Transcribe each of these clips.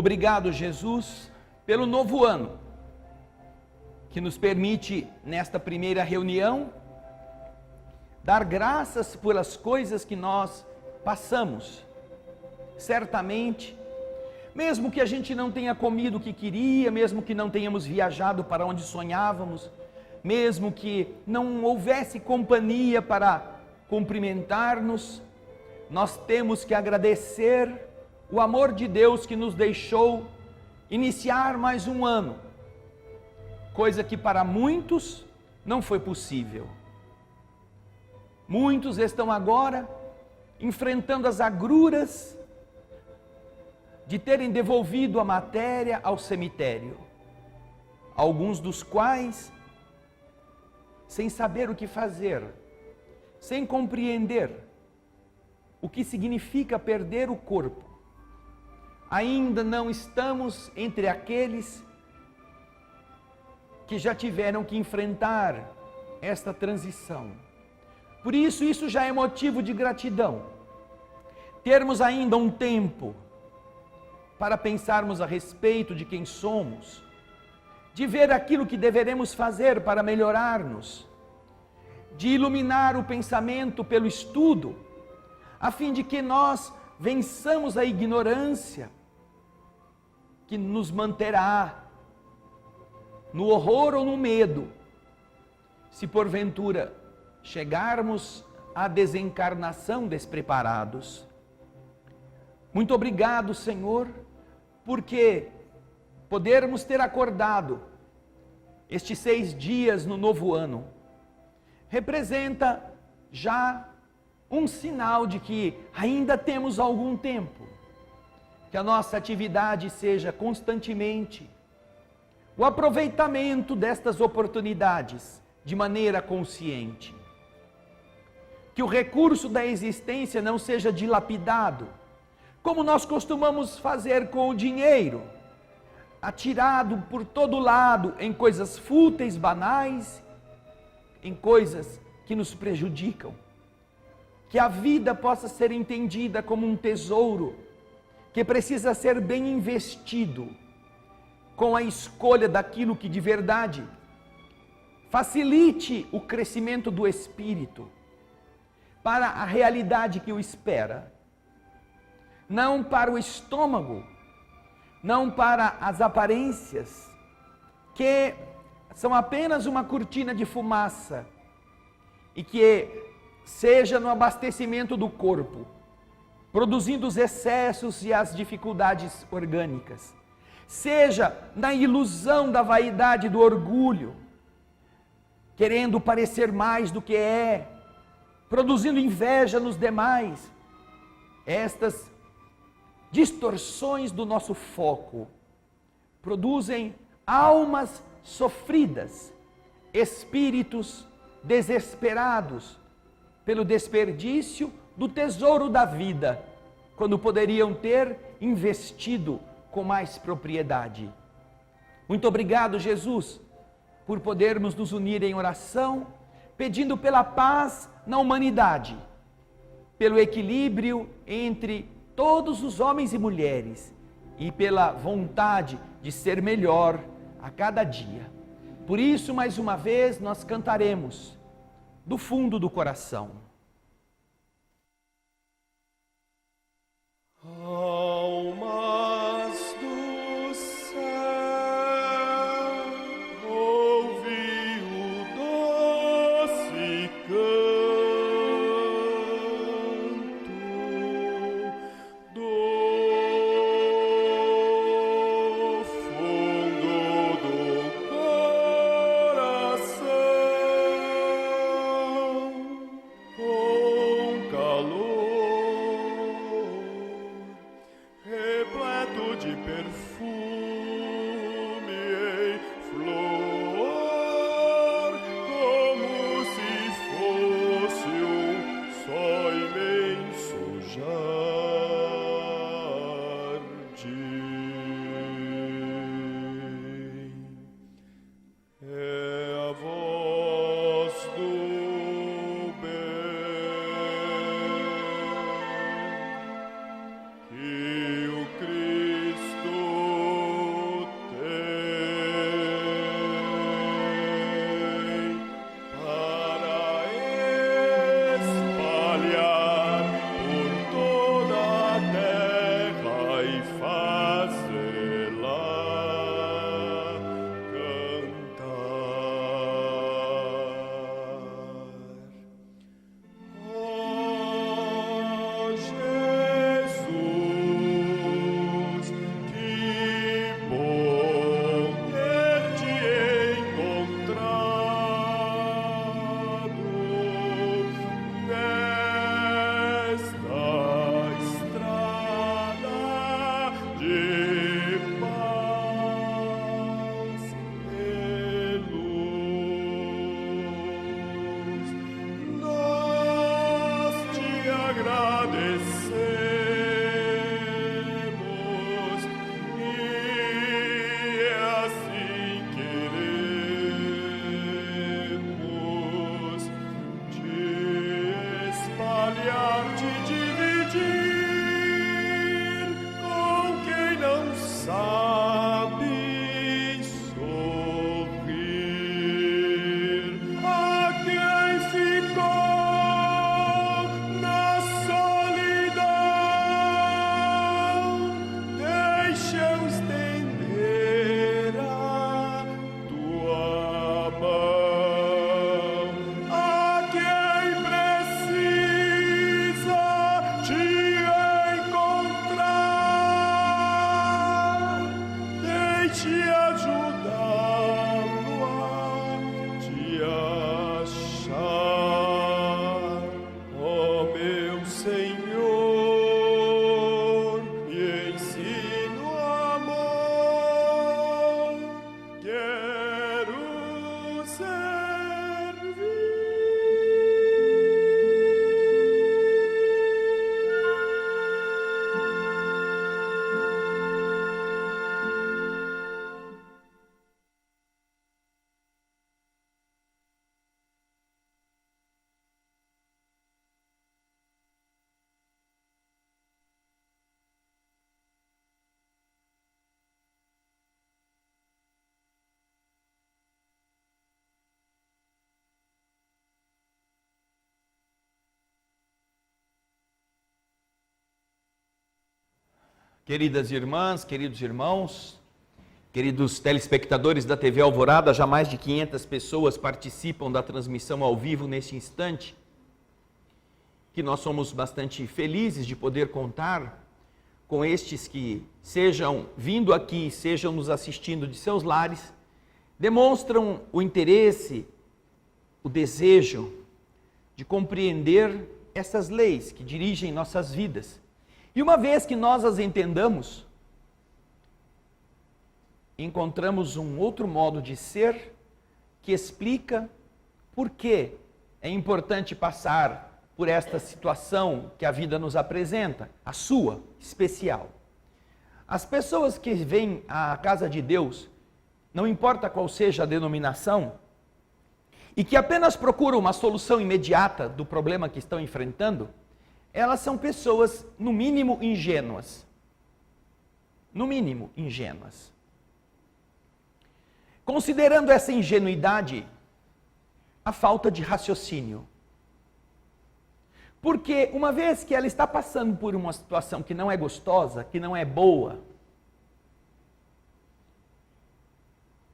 Obrigado, Jesus, pelo novo ano, que nos permite, nesta primeira reunião, dar graças pelas coisas que nós passamos. Certamente, mesmo que a gente não tenha comido o que queria, mesmo que não tenhamos viajado para onde sonhávamos, mesmo que não houvesse companhia para cumprimentar-nos, nós temos que agradecer o amor de Deus que nos deixou iniciar mais um ano, coisa que para muitos não foi possível. Muitos estão agora enfrentando as agruras de terem devolvido a matéria ao cemitério, alguns dos quais, sem saber o que fazer, sem compreender o que significa perder o corpo, ainda não estamos entre aqueles que já tiveram que enfrentar esta transição. Por isso já é motivo de gratidão, termos ainda um tempo para pensarmos a respeito de quem somos, de ver aquilo que deveremos fazer para melhorar-nos, de iluminar o pensamento pelo estudo, a fim de que nós vençamos a ignorância que nos manterá no horror ou no medo, se porventura chegarmos à desencarnação despreparados. Muito obrigado, Senhor, porque podermos ter acordado estes 6 dias no novo ano, representa já um sinal de que ainda temos algum tempo, que a nossa atividade seja constantemente o aproveitamento destas oportunidades de maneira consciente, que o recurso da existência não seja dilapidado, como nós costumamos fazer com o dinheiro, atirado por todo lado em coisas fúteis, banais, em coisas que nos prejudicam. Que a vida possa ser entendida como um tesouro que precisa ser bem investido, com a escolha daquilo que de verdade facilite o crescimento do espírito para a realidade que o espera, não para o estômago, não para as aparências, que são apenas uma cortina de fumaça, e que seja no abastecimento do corpo, produzindo os excessos e as dificuldades orgânicas, seja na ilusão da vaidade e do orgulho, querendo parecer mais do que é, produzindo inveja nos demais. Estas distorções do nosso foco produzem almas sofridas, espíritos desesperados pelo desperdício do tesouro da vida, quando poderiam ter investido com mais propriedade. Muito obrigado, Jesus, por podermos nos unir em oração, pedindo pela paz na humanidade, pelo equilíbrio entre todos os homens e mulheres e pela vontade de ser melhor a cada dia. Por isso, mais uma vez, nós cantaremos do fundo do coração. Almas do céu, ouvi o doce canto do fundo do coração. agradecemos e assim queremos te espalhar, te dividir com quem não sabe sorrir. A quem ficou na solidão, deixa eu estender a tua mão. A quem precisa te encontrar, deixe ajudá-lo a te achar. Ó meu Senhor, me ensina o amor, quero servir. Queridas irmãs, queridos irmãos, queridos telespectadores da TV Alvorada, já mais de 500 pessoas participam da transmissão ao vivo neste instante, que nós somos bastante felizes de poder contar com estes que, sejam vindo aqui, sejam nos assistindo de seus lares, demonstram o interesse, o desejo de compreender essas leis que dirigem nossas vidas. E uma vez que nós as entendamos, encontramos um outro modo de ser que explica por que é importante passar por esta situação que a vida nos apresenta, a sua, especial. As pessoas que vêm à casa de Deus, não importa qual seja a denominação, e que apenas procuram uma solução imediata do problema que estão enfrentando, elas são pessoas, no mínimo, ingênuas. No mínimo, ingênuas. Considerando essa ingenuidade, a falta de raciocínio. Porque uma vez que ela está passando por uma situação que não é gostosa, que não é boa,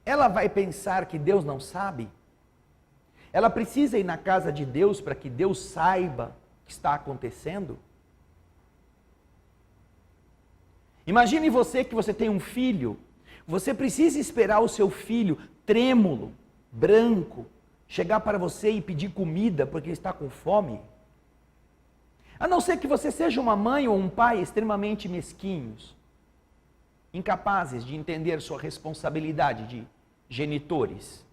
ela vai pensar que Deus não sabe? Ela precisa ir na casa de Deus para que Deus saiba o que está acontecendo? Imagine você que você tem um filho, você precisa esperar o seu filho trêmulo, branco, chegar para você e pedir comida porque ele está com fome? A não ser que você seja uma mãe ou um pai extremamente mesquinhos, incapazes de entender sua responsabilidade de genitores.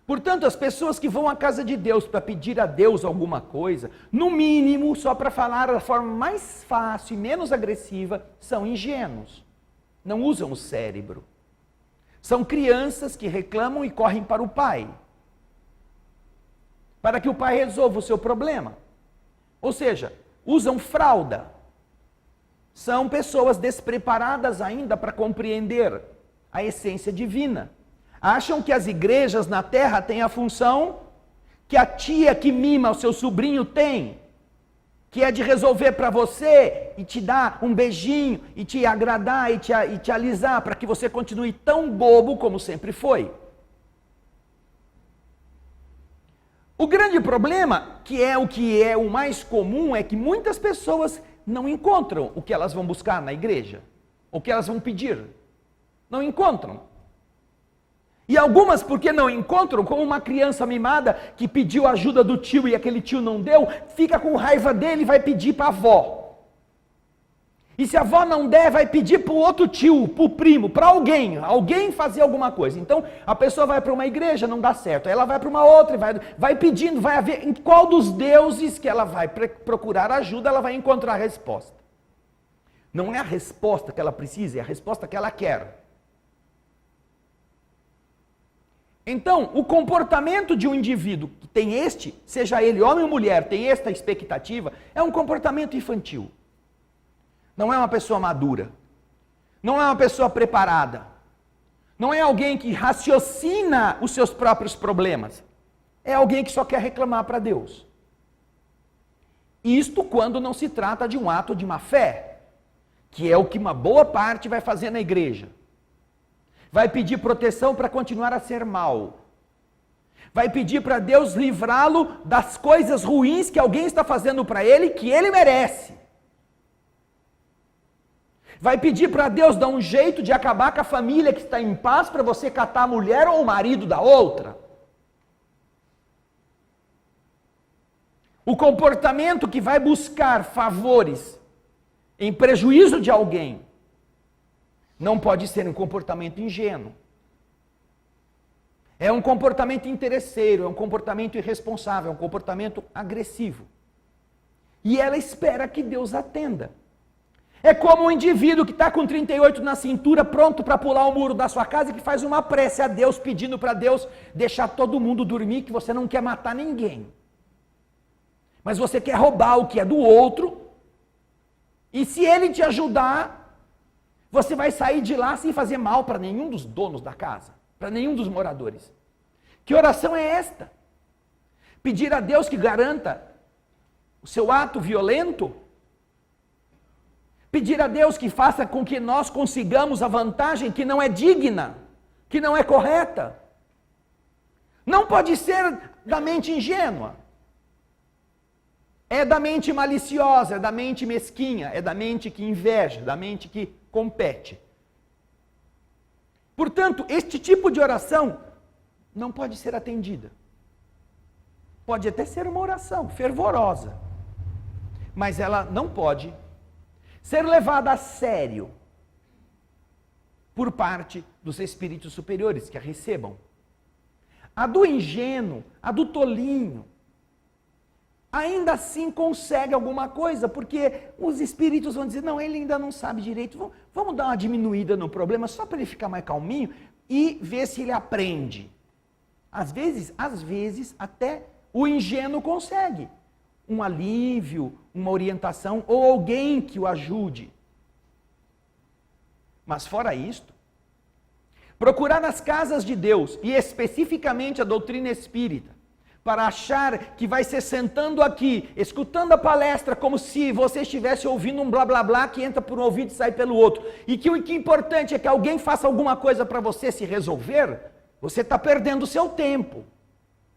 Portanto, as pessoas que vão à casa de Deus para pedir a Deus alguma coisa, no mínimo, só para falar da forma mais fácil e menos agressiva, são ingênuos. Não usam o cérebro. São crianças que reclamam e correm para o pai, para que o pai resolva o seu problema. Ou seja, usam fralda. São pessoas despreparadas ainda para compreender a essência divina. Acham que as igrejas na terra têm a função que a tia que mima o seu sobrinho tem, que é de resolver para você e te dar um beijinho, e te agradar e te alisar, para que você continue tão bobo como sempre foi. O grande problema, que é o mais comum, é que muitas pessoas não encontram o que elas vão buscar na igreja, o que elas vão pedir. Não encontram. E algumas, porque não encontram, como uma criança mimada que pediu ajuda do tio e aquele tio não deu, fica com raiva dele e vai pedir para a avó. E se a avó não der, vai pedir para o outro tio, para o primo, para alguém fazer alguma coisa. Então, a pessoa vai para uma igreja, não dá certo. Aí ela vai para uma outra, vai pedindo, vai ver em qual dos deuses que ela vai procurar ajuda, ela vai encontrar a resposta. Não é a resposta que ela precisa, é a resposta que ela quer. Então, o comportamento de um indivíduo que tem seja ele homem ou mulher, tem esta expectativa, é um comportamento infantil. Não é uma pessoa madura. Não é uma pessoa preparada. Não é alguém que raciocina os seus próprios problemas. É alguém que só quer reclamar para Deus. Isto quando não se trata de um ato de má fé, que é o que uma boa parte vai fazer na igreja. Vai pedir proteção para continuar a ser mal. Vai pedir para Deus livrá-lo das coisas ruins que alguém está fazendo para ele, que ele merece. Vai pedir para Deus dar um jeito de acabar com a família que está em paz para você catar a mulher ou o marido da outra. O comportamento que vai buscar favores em prejuízo de alguém não pode ser um comportamento ingênuo. É um comportamento interesseiro, é um comportamento irresponsável, é um comportamento agressivo. E ela espera que Deus atenda. É como um indivíduo que está com 38 na cintura, pronto para pular o muro da sua casa, e que faz uma prece a Deus, pedindo para Deus deixar todo mundo dormir, que você não quer matar ninguém. Mas você quer roubar o que é do outro, e se ele te ajudar, você vai sair de lá sem fazer mal para nenhum dos donos da casa, para nenhum dos moradores. Que oração é esta? Pedir a Deus que garanta o seu ato violento? Pedir a Deus que faça com que nós consigamos a vantagem que não é digna, que não é correta. Não pode ser da mente ingênua. É da mente maliciosa, é da mente mesquinha, é da mente que inveja, da mente que compete. Portanto, este tipo de oração não pode ser atendida. Pode até ser uma oração fervorosa, mas ela não pode ser levada a sério por parte dos espíritos superiores que a recebam. A do ingênuo, a do tolinho, ainda assim consegue alguma coisa, porque os espíritos vão dizer, não, ele ainda não sabe direito, vamos dar uma diminuída no problema, só para ele ficar mais calminho e ver se ele aprende. Às vezes, até o ingênuo consegue um alívio, uma orientação, ou alguém que o ajude. Mas fora isto, procurar nas casas de Deus, e especificamente a doutrina espírita, para achar que vai ser sentando aqui, escutando a palestra, como se você estivesse ouvindo um blá blá blá que entra por um ouvido e sai pelo outro, e que o que é importante é que alguém faça alguma coisa para você se resolver, você está perdendo o seu tempo.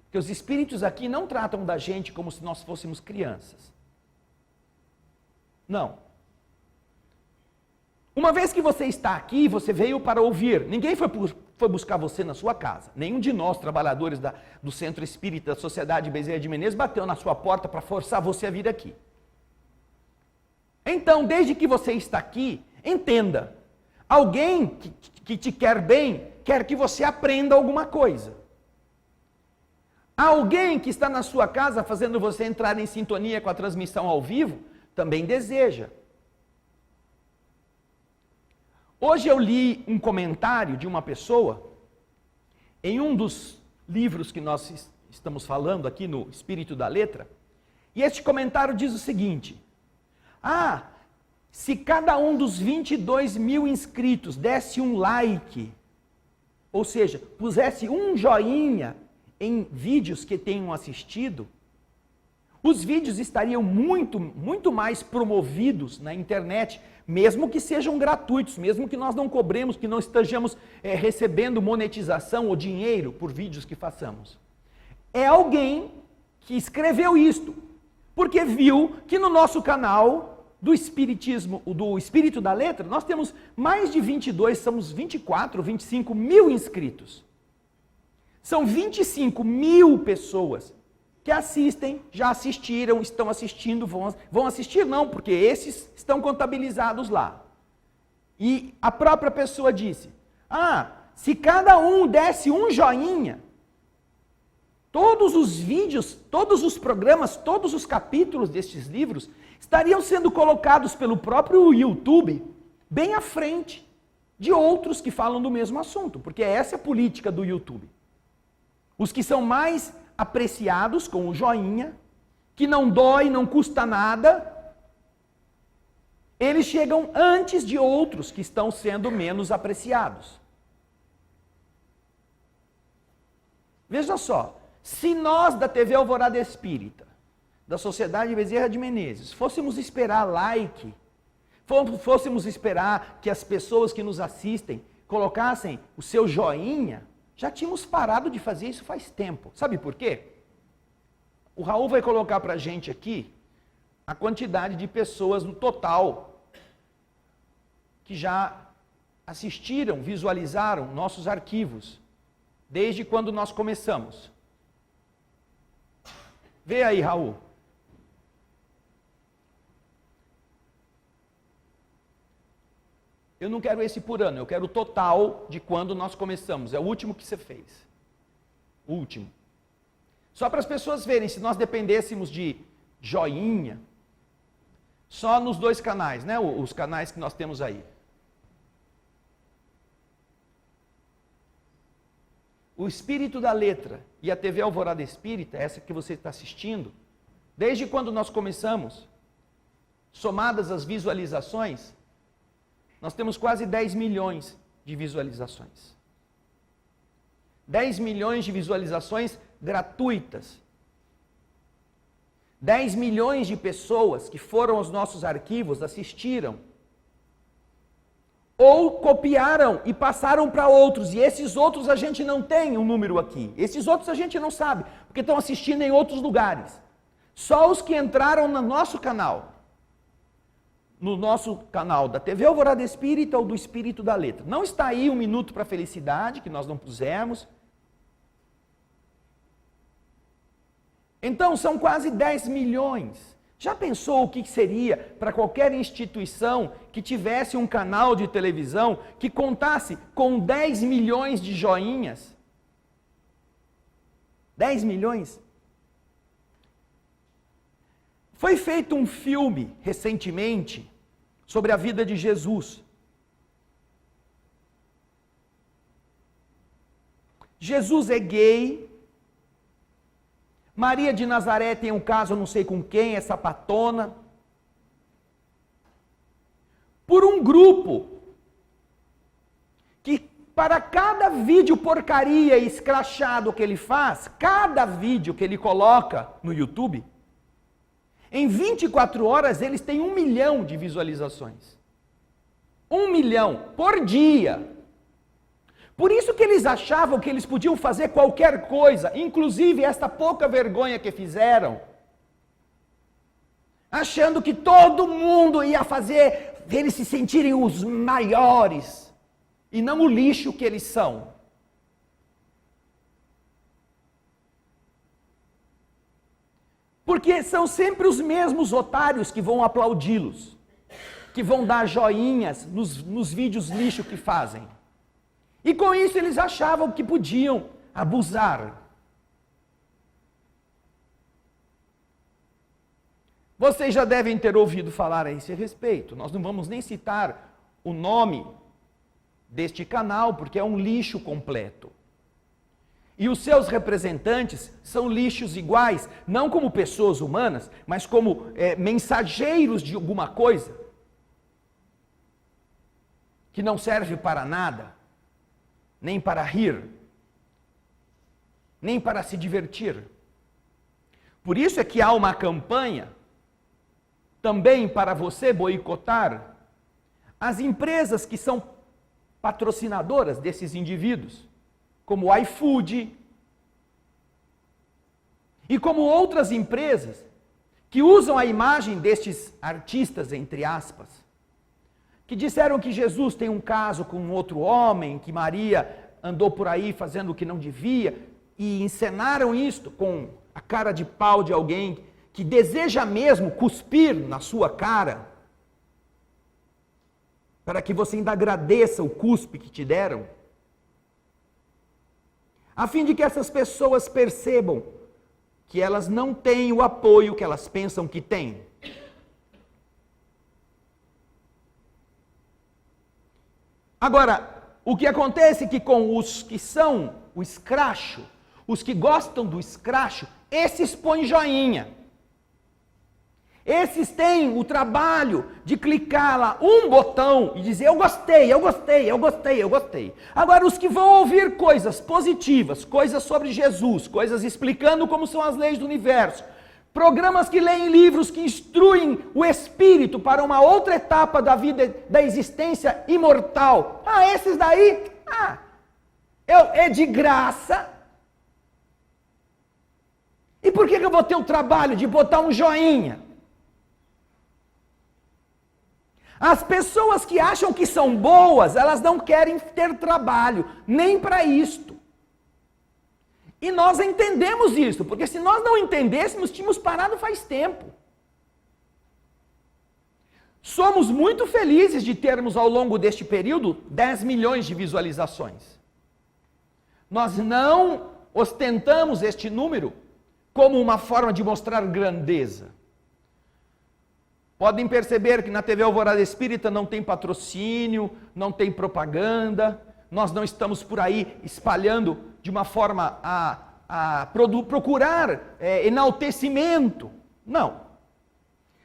Porque os espíritos aqui não tratam da gente como se nós fôssemos crianças. Não. Uma vez que você está aqui, você veio para ouvir. Ninguém foi buscar você na sua casa. Nenhum de nós, trabalhadores do Centro Espírita da Sociedade Bezerra de Menezes, bateu na sua porta para forçar você a vir aqui. Então, desde que você está aqui, entenda. Alguém que te quer bem, quer que você aprenda alguma coisa. Alguém que está na sua casa fazendo você entrar em sintonia com a transmissão ao vivo, também deseja. Hoje eu li um comentário de uma pessoa, em um dos livros que nós estamos falando aqui no Espírito da Letra, e este comentário diz o seguinte, se cada um dos 22 mil inscritos desse um like, ou seja, pusesse um joinha em vídeos que tenham assistido, os vídeos estariam muito mais promovidos na internet, mesmo que sejam gratuitos, mesmo que nós não cobremos, que não estejamos recebendo monetização ou dinheiro por vídeos que façamos. É alguém que escreveu isto, porque viu que no nosso canal do Espiritismo, do Espírito da Letra, nós temos mais de 22, somos 24, 25 mil inscritos. São 25 mil pessoas que assistem, já assistiram, estão assistindo, vão assistir não, porque esses estão contabilizados lá. E a própria pessoa disse, se cada um desse um joinha, todos os vídeos, todos os programas, todos os capítulos destes livros estariam sendo colocados pelo próprio YouTube bem à frente de outros que falam do mesmo assunto, porque essa é a política do YouTube. Os que são mais apreciados com o joinha, que não dói, não custa nada, eles chegam antes de outros que estão sendo menos apreciados. Veja só, se nós da TV Alvorada Espírita, da Sociedade Bezerra de Menezes, fôssemos esperar like, fôssemos esperar que as pessoas que nos assistem colocassem o seu joinha, já tínhamos parado de fazer isso faz tempo. Sabe por quê? O Raul vai colocar para a gente aqui a quantidade de pessoas no total que já assistiram, visualizaram nossos arquivos, desde quando nós começamos. Vê aí, Raul. Eu não quero esse por ano, eu quero o total de quando nós começamos. É o último que você fez. O último. Só para as pessoas verem, se nós dependêssemos de joinha, só nos 2 canais, né? Os canais que nós temos aí. O Espírito da Letra e a TV Alvorada Espírita, essa que você está assistindo, desde quando nós começamos, somadas as visualizações, nós temos quase 10 milhões de visualizações. 10 milhões de visualizações gratuitas. 10 milhões de pessoas que foram aos nossos arquivos, assistiram, ou copiaram e passaram para outros, e esses outros a gente não tem um número aqui. Esses outros a gente não sabe, porque estão assistindo em outros lugares. Só os que entraram no nosso canal da TV Alvorada Espírita ou do Espírito da Letra. Não está aí 1 minuto para a felicidade, que nós não pusemos. Então, são quase 10 milhões. Já pensou o que seria para qualquer instituição que tivesse um canal de televisão que contasse com 10 milhões de joinhas? 10 milhões? Foi feito um filme recentemente sobre a vida de Jesus. Jesus é gay. Maria de Nazaré tem um caso, não sei com quem, é sapatona. Por um grupo que para cada vídeo porcaria e escrachado que ele faz, cada vídeo que ele coloca no YouTube, em 24 horas eles têm 1 milhão de visualizações. 1 milhão por dia. Por isso que eles achavam que eles podiam fazer qualquer coisa, inclusive esta pouca vergonha que fizeram, achando que todo mundo ia fazer eles se sentirem os maiores, e não o lixo que eles são. Porque são sempre os mesmos otários que vão aplaudi-los, que vão dar joinhas nos vídeos lixo que fazem. E com isso eles achavam que podiam abusar. Vocês já devem ter ouvido falar a esse respeito. Nós não vamos nem citar o nome deste canal, porque é um lixo completo. E os seus representantes são lixos iguais, não como pessoas humanas, mas como mensageiros de alguma coisa, que não serve para nada, nem para rir, nem para se divertir. Por isso é que há uma campanha, também para você boicotar as empresas que são patrocinadoras desses indivíduos, como o iFood, e como outras empresas que usam a imagem destes artistas, entre aspas, que disseram que Jesus tem um caso com um outro homem, que Maria andou por aí fazendo o que não devia, e encenaram isto com a cara de pau de alguém que deseja mesmo cuspir na sua cara, para que você ainda agradeça o cuspe que te deram, a fim de que essas pessoas percebam que elas não têm o apoio que elas pensam que têm. Agora, o que acontece é que com os que são o escracho, os que gostam do escracho, esses põem joinha. Esses têm o trabalho de clicar lá um botão e dizer eu gostei, eu gostei, eu gostei, eu gostei. Agora, os que vão ouvir coisas positivas, coisas sobre Jesus, coisas explicando como são as leis do universo, programas que leem livros que instruem o espírito para uma outra etapa da vida, da existência imortal. Esses daí, é de graça. E por que eu vou ter o trabalho de botar um joinha? As pessoas que acham que são boas, elas não querem ter trabalho, nem para isto. E nós entendemos isso, porque se nós não entendêssemos, tínhamos parado faz tempo. Somos muito felizes de termos ao longo deste período 10 milhões de visualizações. Nós não ostentamos este número como uma forma de mostrar grandeza. Podem perceber que na TV Alvorada Espírita não tem patrocínio, não tem propaganda, nós não estamos por aí espalhando de uma forma a procurar enaltecimento. Não.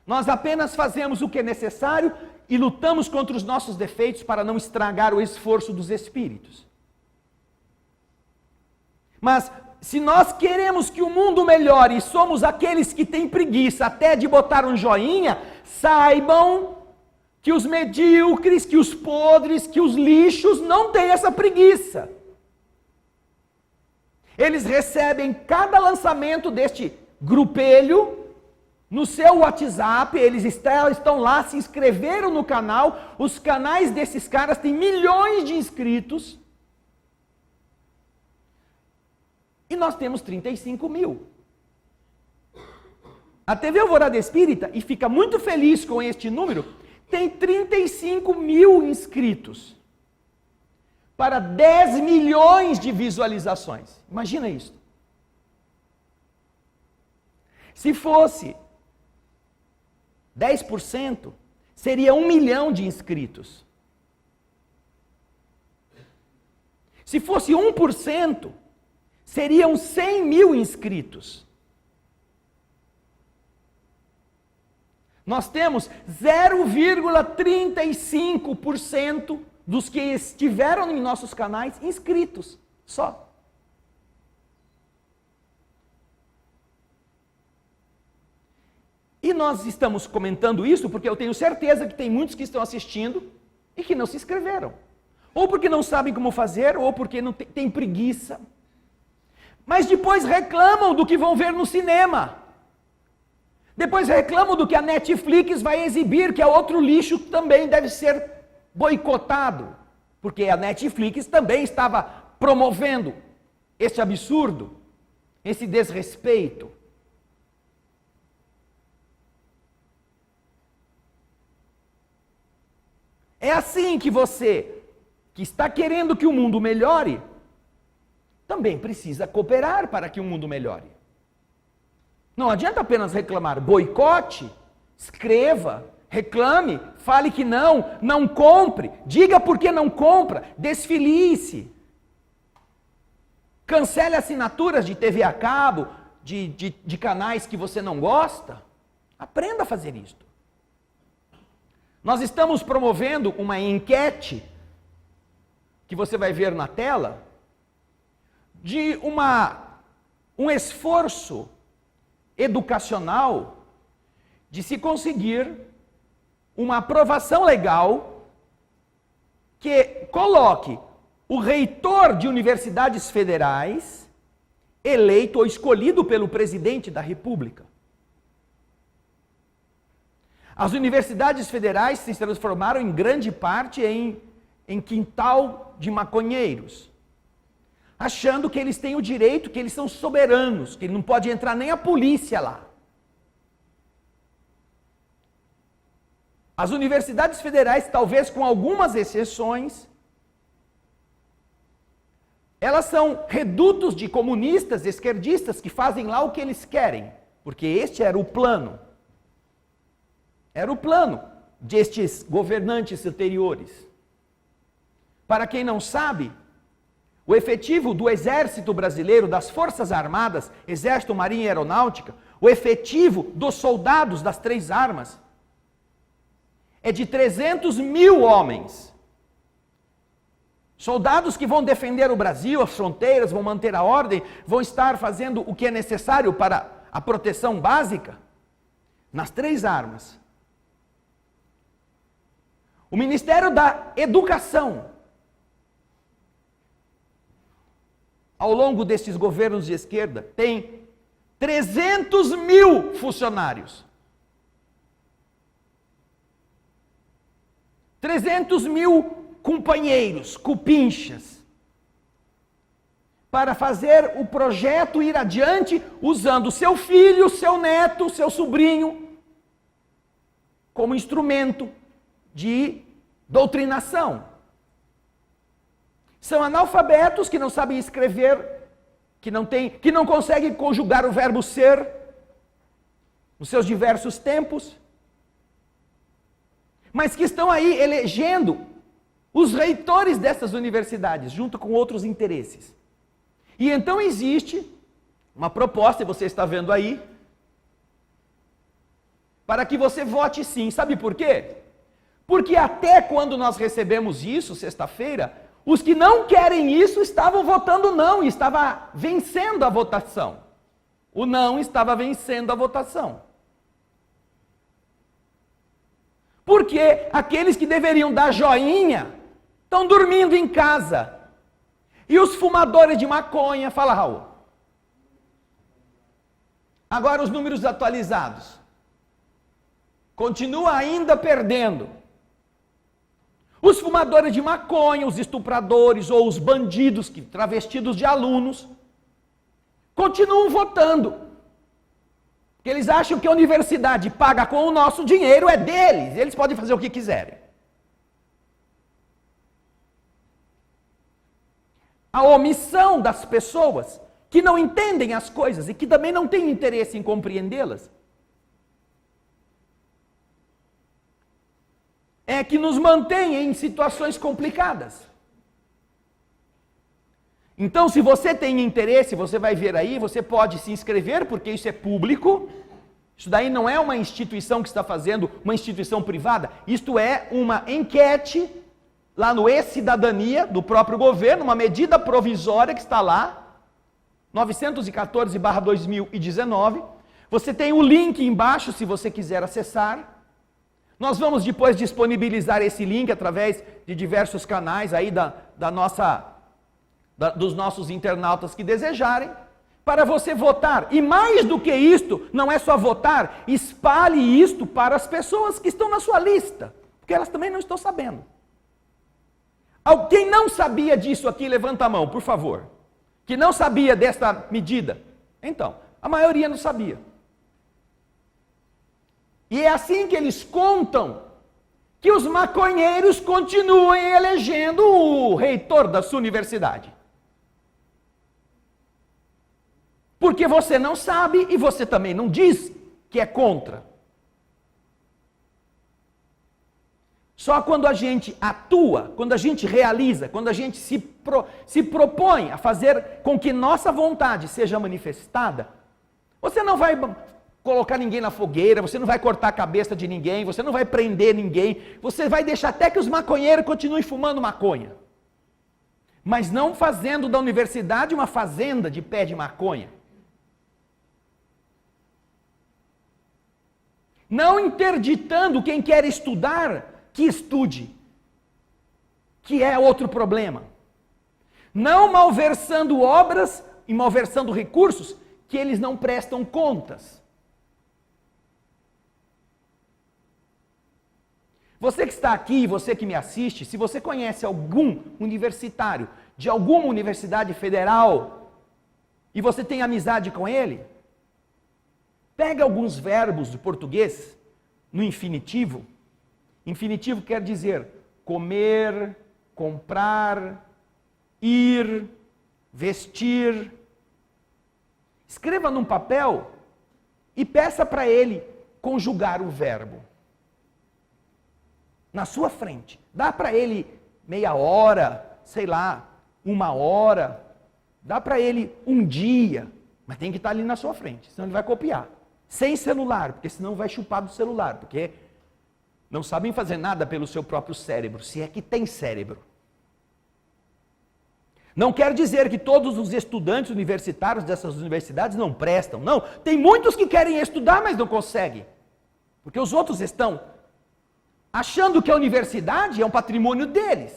Nós apenas fazemos o que é necessário e lutamos contra os nossos defeitos para não estragar o esforço dos espíritos. Mas se nós queremos que o mundo melhore e somos aqueles que têm preguiça até de botar um joinha, saibam que os medíocres, que os podres, que os lixos não têm essa preguiça. Eles recebem cada lançamento deste grupelho no seu WhatsApp, eles estão lá, se inscreveram no canal, os canais desses caras têm milhões de inscritos, e nós temos 35 mil. A TV Alvorada Espírita, e fica muito feliz com este número, tem 35 mil inscritos para 10 milhões de visualizações. Imagina isso. Se fosse 10%, seria 1 milhão de inscritos. Se fosse 1%, seriam 100 mil inscritos. Nós temos 0,35% dos que estiveram em nossos canais inscritos, só. E nós estamos comentando isso porque eu tenho certeza que tem muitos que estão assistindo e que não se inscreveram. Ou porque não sabem como fazer, ou porque não tem preguiça. Mas depois reclamam do que vão ver no cinema. Depois reclamam do que a Netflix vai exibir, que é outro lixo que também deve ser boicotado. Porque a Netflix também estava promovendo este absurdo, esse desrespeito. É assim que você, que está querendo que o mundo melhore, também precisa cooperar para que o mundo melhore. Não adianta apenas reclamar, boicote, escreva, reclame, fale que não compre, diga por que não compra, desfilice. Cancele assinaturas de TV a cabo, de canais que você não gosta. Aprenda a fazer isto. Nós estamos promovendo uma enquete, que você vai ver na tela, de um esforço educacional de se conseguir uma aprovação legal que coloque o reitor de universidades federais eleito ou escolhido pelo presidente da República. As universidades federais se transformaram em grande parte em quintal de maconheiros. achando que eles têm o direito, que eles são soberanos, que não pode entrar nem a polícia lá. As universidades federais, talvez com algumas exceções, elas são redutos de comunistas, esquerdistas, que fazem lá o que eles querem, porque este era o plano. Era o plano destes governantes anteriores. Para quem não sabe, o efetivo do Exército Brasileiro, das Forças Armadas, Exército, Marinha e Aeronáutica, o efetivo dos soldados das 3 armas, é de 300 mil homens. Soldados que vão defender o Brasil, as fronteiras, vão manter a ordem, vão estar fazendo o que é necessário para a proteção básica, nas 3 armas. O Ministério da Educação, ao longo desses governos de esquerda, tem 300 mil funcionários. 300 mil companheiros, cupinchas, para fazer o projeto ir adiante, usando seu filho, seu neto, seu sobrinho, como instrumento de doutrinação. São analfabetos que não sabem escrever, que não conseguem conjugar o verbo ser nos seus diversos tempos, mas que estão aí elegendo os reitores dessas universidades, junto com outros interesses. E então existe uma proposta, e você está vendo aí, para que você vote sim. Sabe por quê? Porque até quando nós recebemos isso, sexta-feira, os que não querem isso estavam votando não, e estava vencendo a votação. O não estava vencendo a votação. Porque aqueles que deveriam dar joinha estão dormindo em casa. E os fumadores de maconha, fala Raul. Agora os números atualizados. Continua ainda perdendo. Os fumadores de maconha, os estupradores ou os bandidos travestidos de alunos, continuam votando. Porque eles acham que a universidade paga com o nosso dinheiro, é deles, eles podem fazer o que quiserem. A omissão das pessoas que não entendem as coisas e que também não têm interesse em compreendê-las é que nos mantém em situações complicadas. Então, se você tem interesse, você vai ver aí, você pode se inscrever, porque isso é público. Isso daí não é uma instituição que está fazendo, uma instituição privada. Isto é uma enquete lá no E-Cidadania do próprio governo, uma medida provisória que está lá, 914/2019. Você tem o link embaixo, se você quiser acessar. Nós vamos depois disponibilizar esse link através de diversos canais aí dos nossos internautas que desejarem, para você votar. E mais do que isto, não é só votar, espalhe isto para as pessoas que estão na sua lista, porque elas também não estão sabendo. Quem não sabia disso aqui, levanta a mão, por favor. Que não sabia desta medida. Então, a maioria não sabia. E é assim que eles contam que os maconheiros continuem elegendo o reitor da sua universidade. Porque você não sabe e você também não diz que é contra. Só quando a gente atua, quando a gente realiza, quando a gente se propõe a fazer com que nossa vontade seja manifestada, você não vai colocar ninguém na fogueira, você não vai cortar a cabeça de ninguém, você não vai prender ninguém, você vai deixar até que os maconheiros continuem fumando maconha. Mas não fazendo da universidade uma fazenda de pé de maconha. Não interditando quem quer estudar, que estude, que é outro problema. Não malversando obras e malversando recursos que eles não prestam contas. Você que está aqui, você que me assiste, se você conhece algum universitário de alguma universidade federal e você tem amizade com ele, pega alguns verbos do português no infinitivo. Infinitivo quer dizer comer, comprar, ir, vestir. Escreva num papel e peça para ele conjugar o verbo. Na sua frente. Dá para ele meia hora, sei lá, 1 hora. Dá para ele um dia. Mas tem que estar ali na sua frente, senão ele vai copiar. Sem celular, porque senão vai chupar do celular. Porque não sabem fazer nada pelo seu próprio cérebro, se é que tem cérebro. Não quer dizer que todos os estudantes universitários dessas universidades não prestam. Não, tem muitos que querem estudar, mas não conseguem. Porque os outros estão achando que a universidade é um patrimônio deles.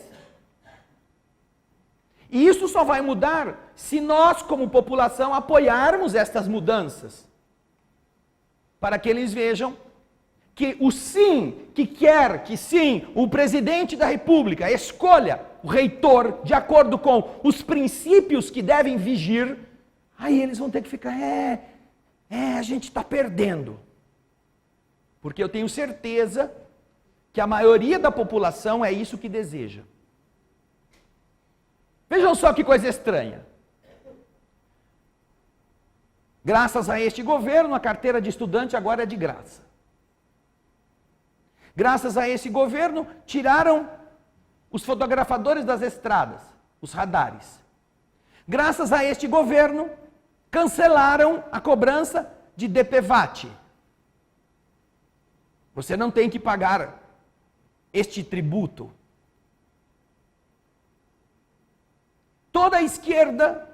E isso só vai mudar se nós, como população, apoiarmos estas mudanças. Para que eles vejam que o sim, que quer que sim, o presidente da República escolha o reitor de acordo com os princípios que devem vigir, aí eles vão ter que ficar, a gente está perdendo. Porque eu tenho certeza que a maioria da população é isso que deseja. Vejam só que coisa estranha. Graças a este governo, a carteira de estudante agora é de graça. Graças a esse governo, tiraram os fotografadores das estradas, os radares. Graças a este governo, cancelaram a cobrança de DPVAT. Você não tem que pagar este tributo. Toda a esquerda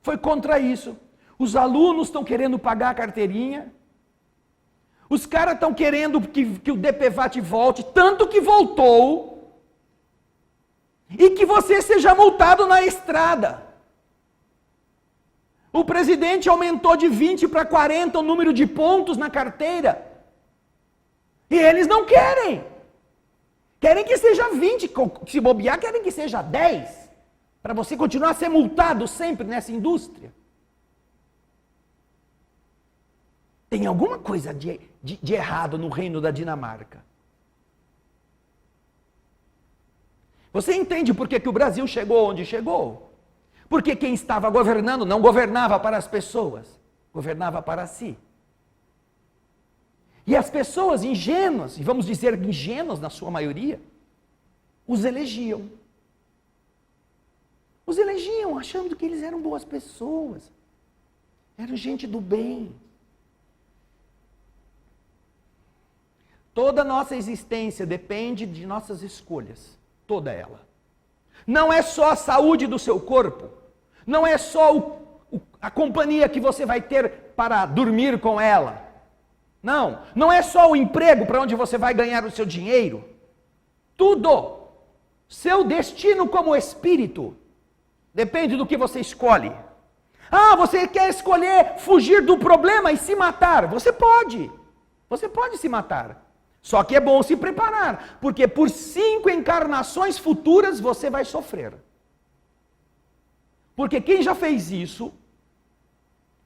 foi contra isso. Os alunos estão querendo pagar a carteirinha. Os caras estão querendo que o DPVAT volte, tanto que voltou. E que você seja multado na estrada. O presidente aumentou de 20 para 40 o número de pontos na carteira. E eles não querem. Querem que seja 20, se bobear, querem que seja 10. Para você continuar a ser multado sempre nessa indústria. Tem alguma coisa de errado no reino da Dinamarca. Você entende por que o Brasil chegou onde chegou? Porque quem estava governando não governava para as pessoas, governava para si. E as pessoas ingênuas, e vamos dizer ingênuas na sua maioria, os elegiam. Os elegiam achando que eles eram boas pessoas, eram gente do bem. Toda a nossa existência depende de nossas escolhas. Toda ela. Não é só a saúde do seu corpo, não é só a companhia que você vai ter para dormir com ela. Não é só o emprego para onde você vai ganhar o seu dinheiro. Tudo. Seu destino como espírito depende do que você escolhe. Você quer escolher fugir do problema e se matar? Você pode se matar. Só que é bom se preparar, porque por 5 encarnações futuras você vai sofrer. Porque quem já fez isso,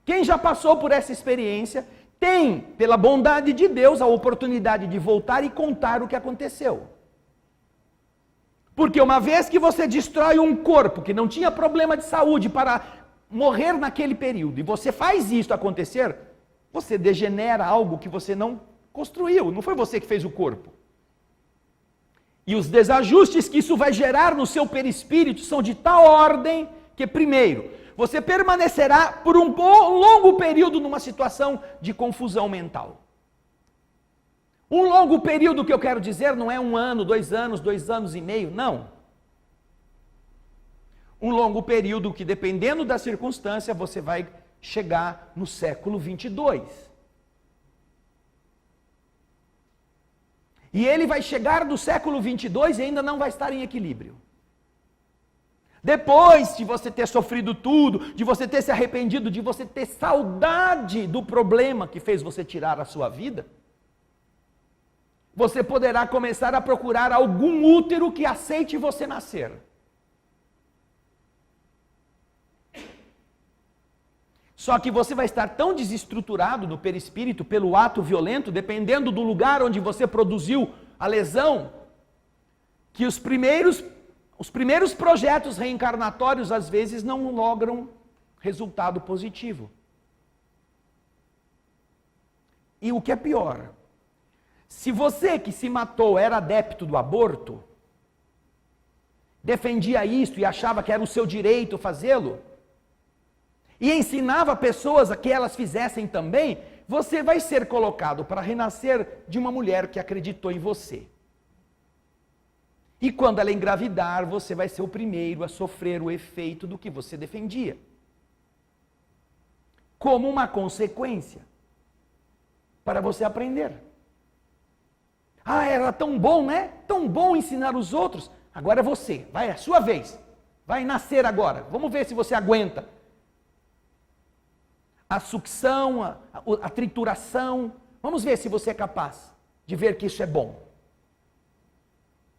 quem já passou por essa experiência, tem, pela bondade de Deus, a oportunidade de voltar e contar o que aconteceu. Porque uma vez que você destrói um corpo que não tinha problema de saúde para morrer naquele período, e você faz isso acontecer, você degenera algo que você não construiu, não foi você que fez o corpo. E os desajustes que isso vai gerar no seu perispírito são de tal ordem que, primeiro, você permanecerá por um longo período numa situação de confusão mental. Um longo período que eu quero dizer não é 1 ano, 2 anos, 2 anos e meio, não. Um longo período que, dependendo da circunstância, você vai chegar no século 22. E ele vai chegar do século 22 e ainda não vai estar em equilíbrio. Depois de você ter sofrido tudo, de você ter se arrependido, de você ter saudade do problema que fez você tirar a sua vida, você poderá começar a procurar algum útero que aceite você nascer. Só que você vai estar tão desestruturado no perispírito pelo ato violento, dependendo do lugar onde você produziu a lesão, que os primeiros projetos reencarnatórios às vezes não logram resultado positivo. E o que é pior, se você que se matou era adepto do aborto, defendia isso e achava que era o seu direito fazê-lo, e ensinava pessoas a que elas fizessem também, você vai ser colocado para renascer de uma mulher que acreditou em você. E quando ela engravidar, você vai ser o primeiro a sofrer o efeito do que você defendia. Como uma consequência, para você aprender. Ah, era tão bom, né? Tão bom ensinar os outros. Agora é você, vai, é a sua vez. Vai nascer agora. Vamos ver se você aguenta. A sucção, a trituração. Vamos ver se você é capaz de ver que isso é bom.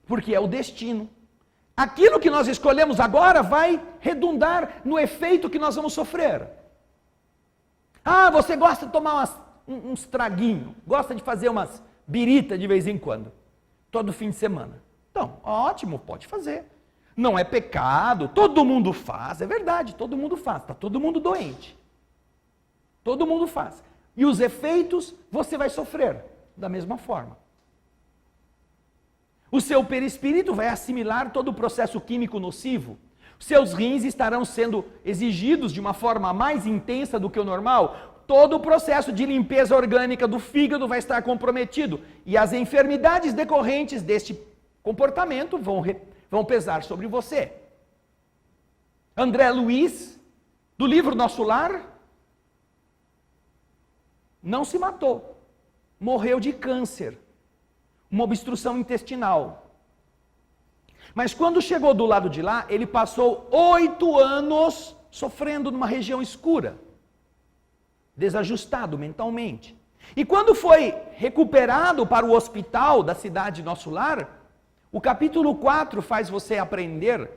Porque é o destino. Aquilo que nós escolhemos agora vai redundar no efeito que nós vamos sofrer. Ah, você gosta de tomar uns traguinhos, gosta de fazer umas birita de vez em quando, todo fim de semana. Então, ótimo, pode fazer. Não é pecado, todo mundo faz, é verdade, todo mundo faz, está todo mundo doente. Todo mundo faz. E os efeitos você vai sofrer da mesma forma. O seu perispírito vai assimilar todo o processo químico nocivo. Os seus rins estarão sendo exigidos de uma forma mais intensa do que o normal. Todo o processo de limpeza orgânica do fígado vai estar comprometido. E as enfermidades decorrentes deste comportamento vão pesar sobre você. André Luiz, do livro Nosso Lar, não se matou. Morreu de câncer. Uma obstrução intestinal. Mas quando chegou do lado de lá, ele passou 8 anos sofrendo numa região escura, desajustado mentalmente. E quando foi recuperado para o hospital da cidade Nosso Lar, o capítulo 4 faz você aprender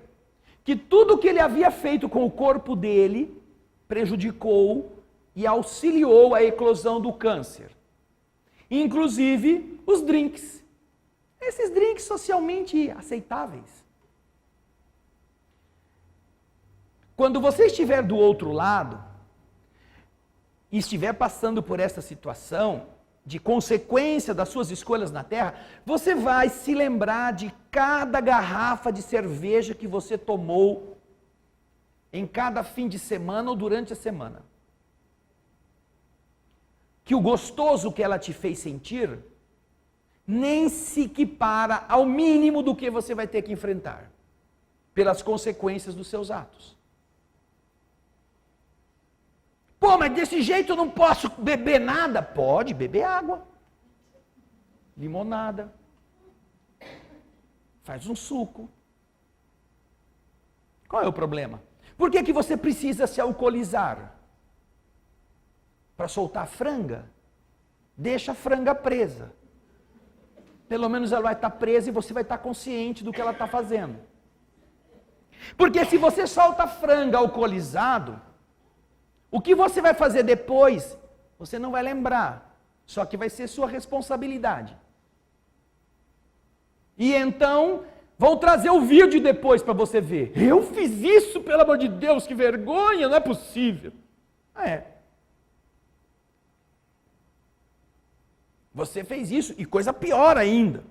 que tudo que ele havia feito com o corpo dele prejudicou e auxiliou a eclosão do câncer. Inclusive os drinks. Esses drinks socialmente aceitáveis. Quando você estiver do outro lado e estiver passando por essa situação de consequência das suas escolhas na Terra, você vai se lembrar de cada garrafa de cerveja que você tomou em cada fim de semana ou durante a semana. Que o gostoso que ela te fez sentir nem se equipara ao mínimo do que você vai ter que enfrentar pelas consequências dos seus atos. Pô, mas desse jeito eu não posso beber nada? Pode beber água, limonada, faz um suco. Qual é o problema? Por que você precisa se alcoolizar? Para soltar a franga? Deixa a franga presa. Pelo menos ela vai estar presa e você vai estar consciente do que ela está fazendo. Porque se você solta a franga alcoolizado, o que você vai fazer depois, você não vai lembrar. Só que vai ser sua responsabilidade. E então, vou trazer o vídeo depois para você ver. Eu fiz isso, pelo amor de Deus, que vergonha, não é possível. Você fez isso, e coisa pior ainda.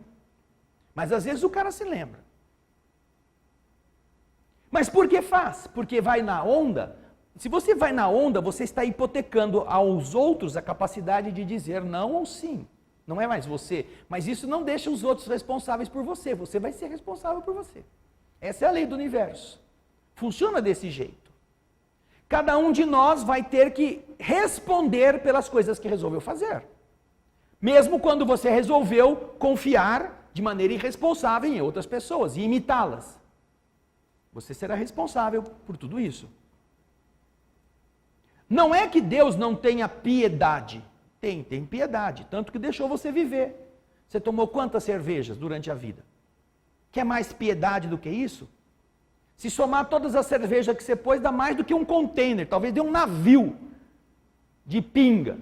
Mas às vezes o cara se lembra. Mas por que faz? Porque vai na onda. Se você vai na onda, você está hipotecando aos outros a capacidade de dizer não ou sim. Não é mais você. Mas isso não deixa os outros responsáveis por você. Você vai ser responsável por você. Essa é a lei do universo. Funciona desse jeito. Cada um de nós vai ter que responder pelas coisas que resolveu fazer. Mesmo quando você resolveu confiar de maneira irresponsável em outras pessoas e imitá-las. Você será responsável por tudo isso. Não é que Deus não tenha piedade. Tem piedade. Tanto que deixou você viver. Você tomou quantas cervejas durante a vida? Quer mais piedade do que isso? Se somar todas as cervejas que você pôs, dá mais do que um container. Talvez dê um navio de pinga.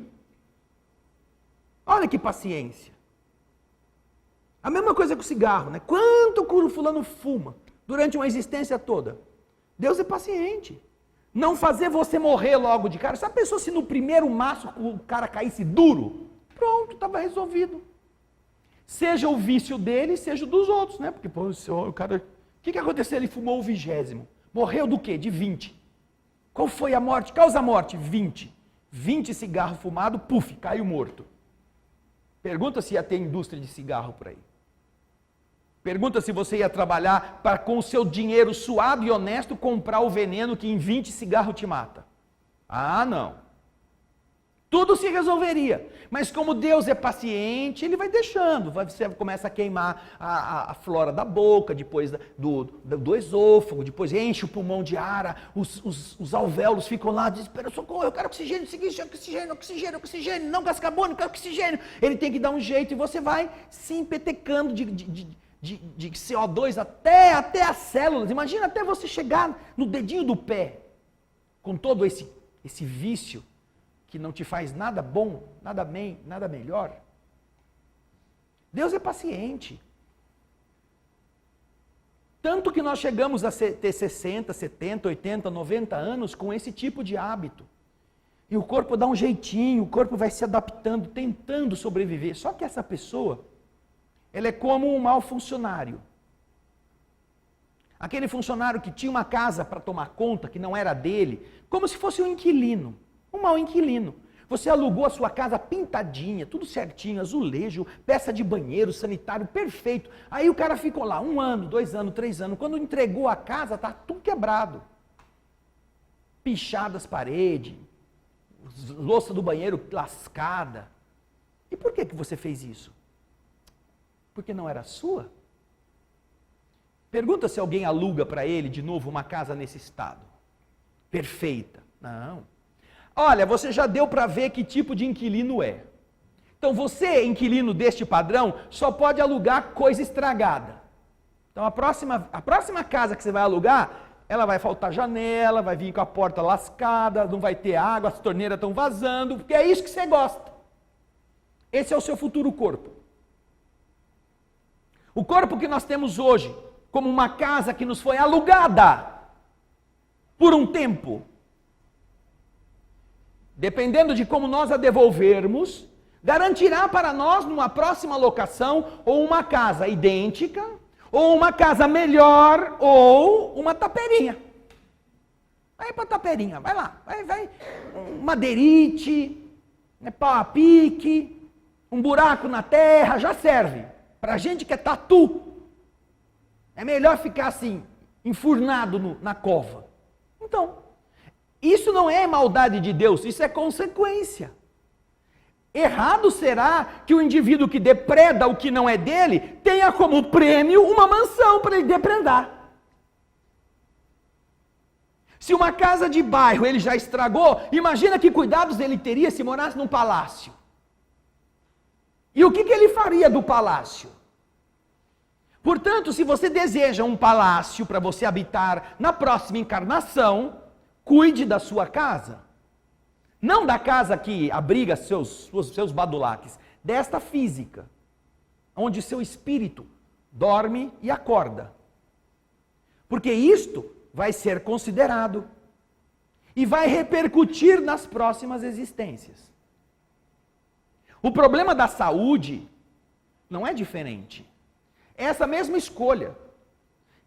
Olha que paciência. A mesma coisa com o cigarro, né? Quanto o fulano fuma durante uma existência toda? Deus é paciente. Não fazer você morrer logo de cara. Sabe a pessoa se no primeiro maço o cara caísse duro? Pronto, estava resolvido. Seja o vício dele, seja o dos outros, né? Porque, pô, o cara... O que aconteceu? Ele fumou o 20º. Morreu do quê? De 20. Qual foi a morte? Causa a morte? 20. 20 cigarros fumados, puf, caiu morto. Pergunta se ia ter indústria de cigarro por aí. Pergunta se você ia trabalhar para, com o seu dinheiro suado e honesto, comprar o veneno que em 20 cigarros te mata. Ah, não. Tudo se resolveria. Mas como Deus é paciente, Ele vai deixando. Você começa a queimar a flora da boca, depois do esôfago, depois enche o pulmão de ar, os alvéolos ficam lá, desespero, socorro, eu quero oxigênio, oxigênio, não gás carbônico, eu quero oxigênio. Ele tem que dar um jeito e você vai se empetecando de CO2 até as células. Imagina até você chegar no dedinho do pé, com todo esse vício, que não te faz nada bom, nada melhor. Deus é paciente. Tanto que nós chegamos a ter 60, 70, 80, 90 anos com esse tipo de hábito. E o corpo dá um jeitinho, o corpo vai se adaptando, tentando sobreviver. Só que essa pessoa, ela é como um mau funcionário. Aquele funcionário que tinha uma casa para tomar conta, que não era dele, como se fosse um inquilino. Um mau inquilino. Você alugou a sua casa pintadinha, tudo certinho, azulejo, peça de banheiro, sanitário, perfeito. Aí o cara ficou lá 1 ano, 2 anos, 3 anos. Quando entregou a casa, tá tudo quebrado. Pichado as paredes, louça do banheiro lascada. E por que você fez isso? Porque não era sua? Pergunta se alguém aluga para ele de novo uma casa nesse estado. Perfeita. Não. Olha, você já deu para ver que tipo de inquilino é. Então você, inquilino deste padrão, só pode alugar coisa estragada. Então a próxima casa que você vai alugar, ela vai faltar janela, vai vir com a porta lascada, não vai ter água, as torneiras estão vazando, porque é isso que você gosta. Esse é o seu futuro corpo. O corpo que nós temos hoje, como uma casa que nos foi alugada por um tempo, dependendo de como nós a devolvermos, garantirá para nós, numa próxima locação, ou uma casa idêntica, ou uma casa melhor, ou uma taperinha. Vai para a taperinha, vai lá, vai. Um madeirite, pau a pique, um buraco na terra, já serve. Para gente que é tatu, é melhor ficar assim, enfurnado na cova. Então, isso não é maldade de Deus, isso é consequência. Errado será que o indivíduo que depreda o que não é dele tenha como prêmio uma mansão para ele depredar. Se uma casa de bairro ele já estragou, imagina que cuidados ele teria se morasse num palácio. E o que ele faria do palácio? Portanto, se você deseja um palácio para você habitar na próxima encarnação, cuide da sua casa. Não da casa que abriga seus badulaques, desta física, onde seu espírito dorme e acorda. Porque isto vai ser considerado e vai repercutir nas próximas existências. O problema da saúde não é diferente. É essa mesma escolha.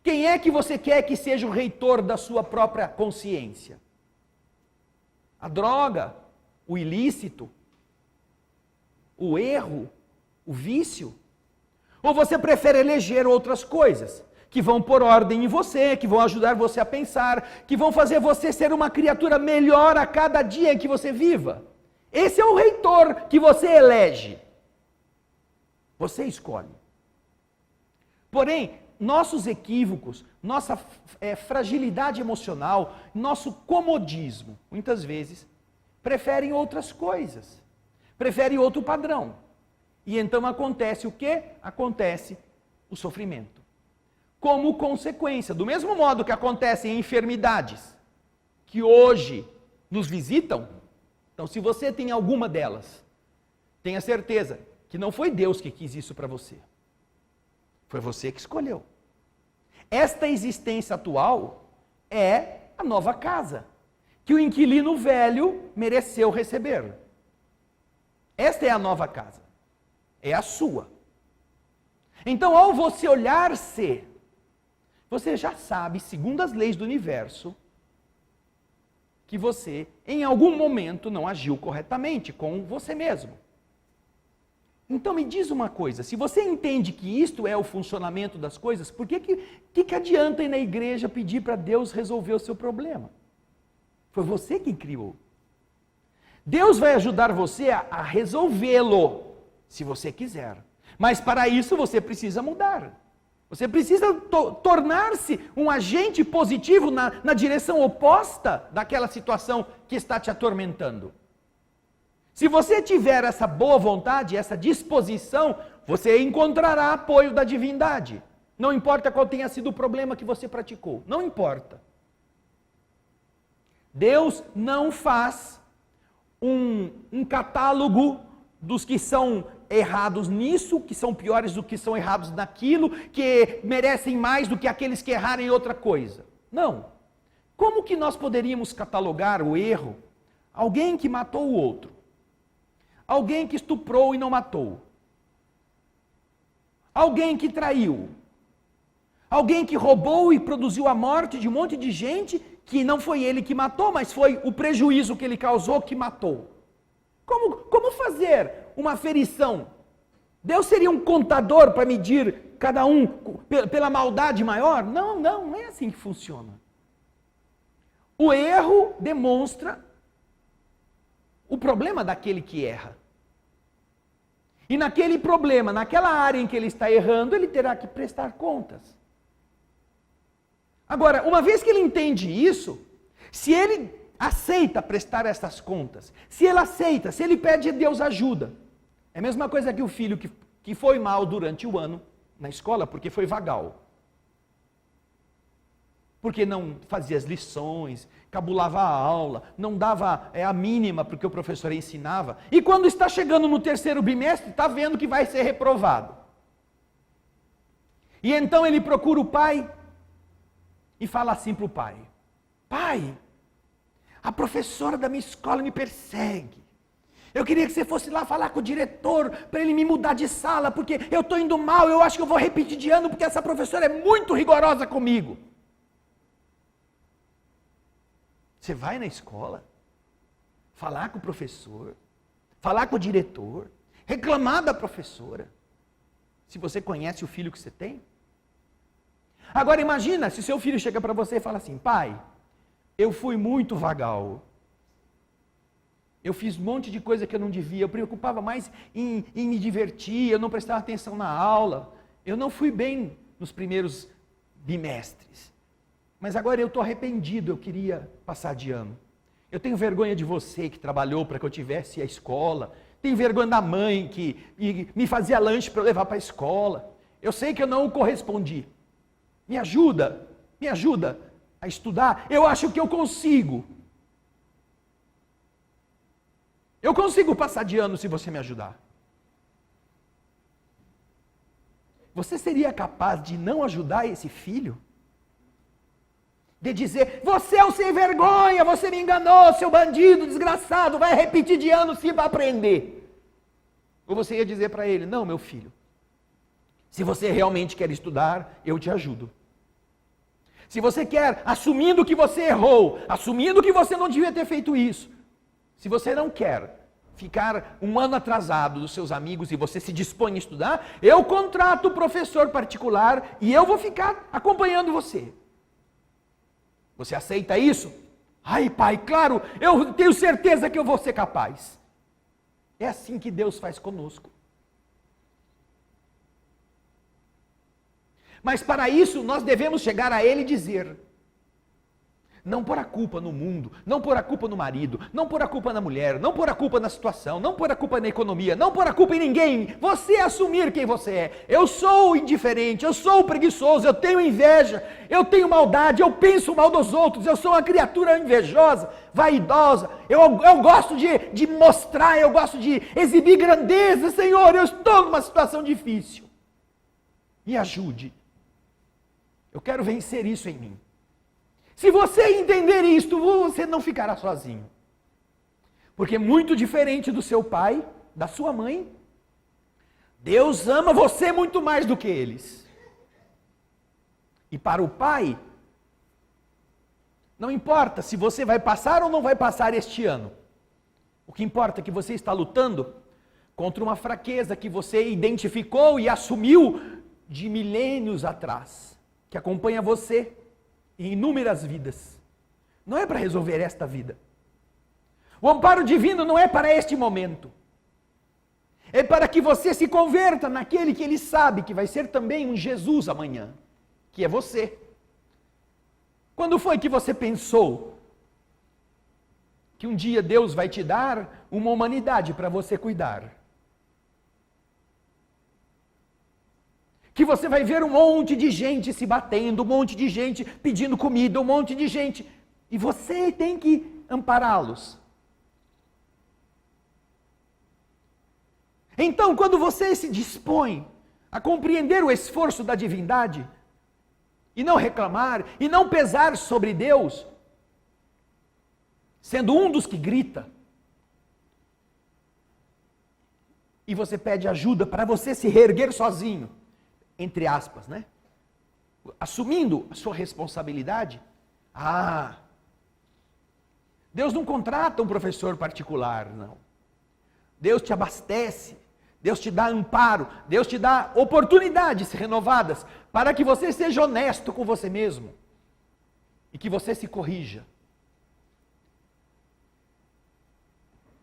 Quem é que você quer que seja o reitor da sua própria consciência? A droga, o ilícito, o erro, o vício? Ou você prefere eleger outras coisas que vão pôr ordem em você, que vão ajudar você a pensar, que vão fazer você ser uma criatura melhor a cada dia em que você viva? Esse é o reitor que você elege. Você escolhe. Porém, nossos equívocos, nossa fragilidade emocional, nosso comodismo, muitas vezes, preferem outras coisas, preferem outro padrão. E então acontece o quê? Acontece o sofrimento. Como consequência, do mesmo modo que acontecem enfermidades que hoje nos visitam, Então, se você tem alguma delas, tenha certeza que não foi Deus que quis isso para você. Foi você que escolheu. Esta existência atual é a nova casa que o inquilino velho mereceu receber. Esta é a nova casa. É a sua. Então, ao você olhar-se, você já sabe, segundo as leis do universo, que você, em algum momento, não agiu corretamente com você mesmo. Então me diz uma coisa, se você entende que isto é o funcionamento das coisas, por que adianta ir na igreja pedir para Deus resolver o seu problema? Foi você que criou. Deus vai ajudar você a resolvê-lo, se você quiser. Mas para isso você precisa mudar. Você precisa tornar-se um agente positivo na direção oposta daquela situação que está te atormentando. Se você tiver essa boa vontade, essa disposição, você encontrará apoio da divindade. Não importa qual tenha sido o problema que você praticou, não importa. Deus não faz um catálogo dos que são errados nisso, que são piores do que são errados naquilo, que merecem mais do que aqueles que erraram em outra coisa. Não. Como que nós poderíamos catalogar o erro? Alguém que matou o outro. Alguém que estuprou e não matou. Alguém que traiu. Alguém que roubou e produziu a morte de um monte de gente que não foi ele que matou, mas foi o prejuízo que ele causou que matou. Como fazer uma aferição? Deus seria um contador para medir cada um pela maldade maior? Não é assim que funciona. O erro demonstra o problema daquele que erra. E naquele problema, naquela área em que ele está errando, ele terá que prestar contas. Agora, uma vez que ele entende isso, se ele aceita prestar essas contas, se ele aceita, se ele pede a Deus ajuda, é a mesma coisa que o filho que foi mal durante o ano na escola porque foi vagal. Porque não fazia as lições, cabulava a aula, não dava a mínima porque o professor ensinava. E quando está chegando no terceiro bimestre, está vendo que vai ser reprovado. E então ele procura o pai e fala assim para o pai: pai, a professora da minha escola me persegue. Eu queria que você fosse lá falar com o diretor para ele me mudar de sala, porque eu estou indo mal, eu acho que eu vou repetir de ano, porque essa professora é muito rigorosa comigo. Você vai na escola, falar com o professor, falar com o diretor, reclamar da professora, se você conhece o filho que você tem. Agora imagina se seu filho chega para você e fala assim: pai, eu fui muito vagal. Eu fiz um monte de coisa que eu não devia, eu preocupava mais em me divertir, eu não prestava atenção na aula, eu não fui bem nos primeiros bimestres. Mas agora eu estou arrependido, eu queria passar de ano. Eu tenho vergonha de você que trabalhou para que eu tivesse a escola. Tenho vergonha da mãe que me fazia lanche para eu levar para a escola. Eu sei que eu não correspondi. Me ajuda a estudar. Eu acho que eu consigo. Eu consigo passar de ano se você me ajudar. Você seria capaz de não ajudar esse filho? De dizer: você é um sem vergonha, você me enganou, seu bandido, desgraçado, vai repetir de ano sim para aprender. Ou você ia dizer para ele: não, meu filho, se você realmente quer estudar, eu te ajudo. Se você quer, assumindo que você errou, assumindo que você não devia ter feito isso, se você não quer ficar um ano atrasado dos seus amigos e você se dispõe a estudar, eu contrato o professor particular e eu vou ficar acompanhando você. Você aceita isso? Ai, pai, claro, eu tenho certeza que eu vou ser capaz. É assim que Deus faz conosco. Mas para isso nós devemos chegar a Ele e dizer: Não pôr a culpa no mundo, não pôr a culpa no marido, não pôr a culpa na mulher, não pôr a culpa na situação, não pôr a culpa na economia, não pôr a culpa em ninguém. Você assumir quem você é. Eu sou indiferente, eu sou preguiçoso, eu tenho inveja, eu tenho maldade, eu penso mal dos outros, eu sou uma criatura invejosa, vaidosa, eu gosto de mostrar, eu gosto de exibir grandeza. Senhor, eu estou numa situação difícil. Me ajude. Eu quero vencer isso em mim. Se você entender isto, você não ficará sozinho. Porque muito diferente do seu pai, da sua mãe, Deus ama você muito mais do que eles. E para o pai, não importa se você vai passar ou não vai passar este ano. O que importa é que você está lutando contra uma fraqueza que você identificou e assumiu de milênios atrás, que acompanha você em inúmeras vidas. Não é para resolver esta vida. O amparo divino não é para este momento. É para que você se converta naquele que ele sabe que vai ser também um Jesus amanhã, que é você. Quando foi que você pensou que um dia Deus vai te dar uma humanidade para você cuidar? Que você vai ver um monte de gente se batendo, um monte de gente pedindo comida, um monte de gente. E você tem que ampará-los. Então, quando você se dispõe a compreender o esforço da divindade, e não reclamar, e não pesar sobre Deus, sendo um dos que grita, e você pede ajuda para você se reerguer sozinho, entre aspas, né? Assumindo a sua responsabilidade. Deus não contrata um professor particular, não. Deus te abastece, Deus te dá amparo, Deus te dá oportunidades renovadas para que você seja honesto com você mesmo e que você se corrija.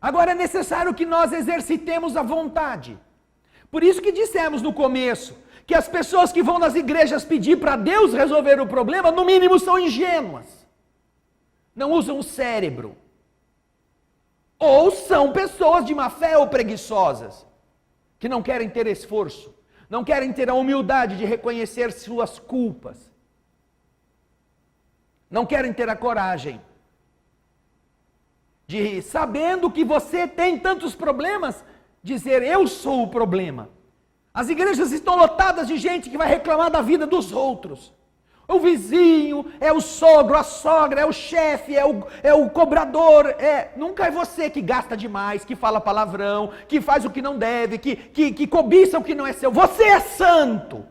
Agora é necessário que nós exercitemos a vontade. Por isso que dissemos no começo que as pessoas que vão nas igrejas pedir para Deus resolver o problema, no mínimo são ingênuas. Não usam o cérebro. Ou são pessoas de má fé ou preguiçosas, que não querem ter esforço, não querem ter a humildade de reconhecer suas culpas, não querem ter a coragem de, sabendo que você tem tantos problemas, dizer: eu sou o problema. As igrejas estão lotadas de gente que vai reclamar da vida dos outros. O vizinho, é o sogro, a sogra, é o chefe, é o cobrador. Nunca é você que gasta demais, que fala palavrão, que faz o que não deve, que cobiça o que não é seu. Você é santo.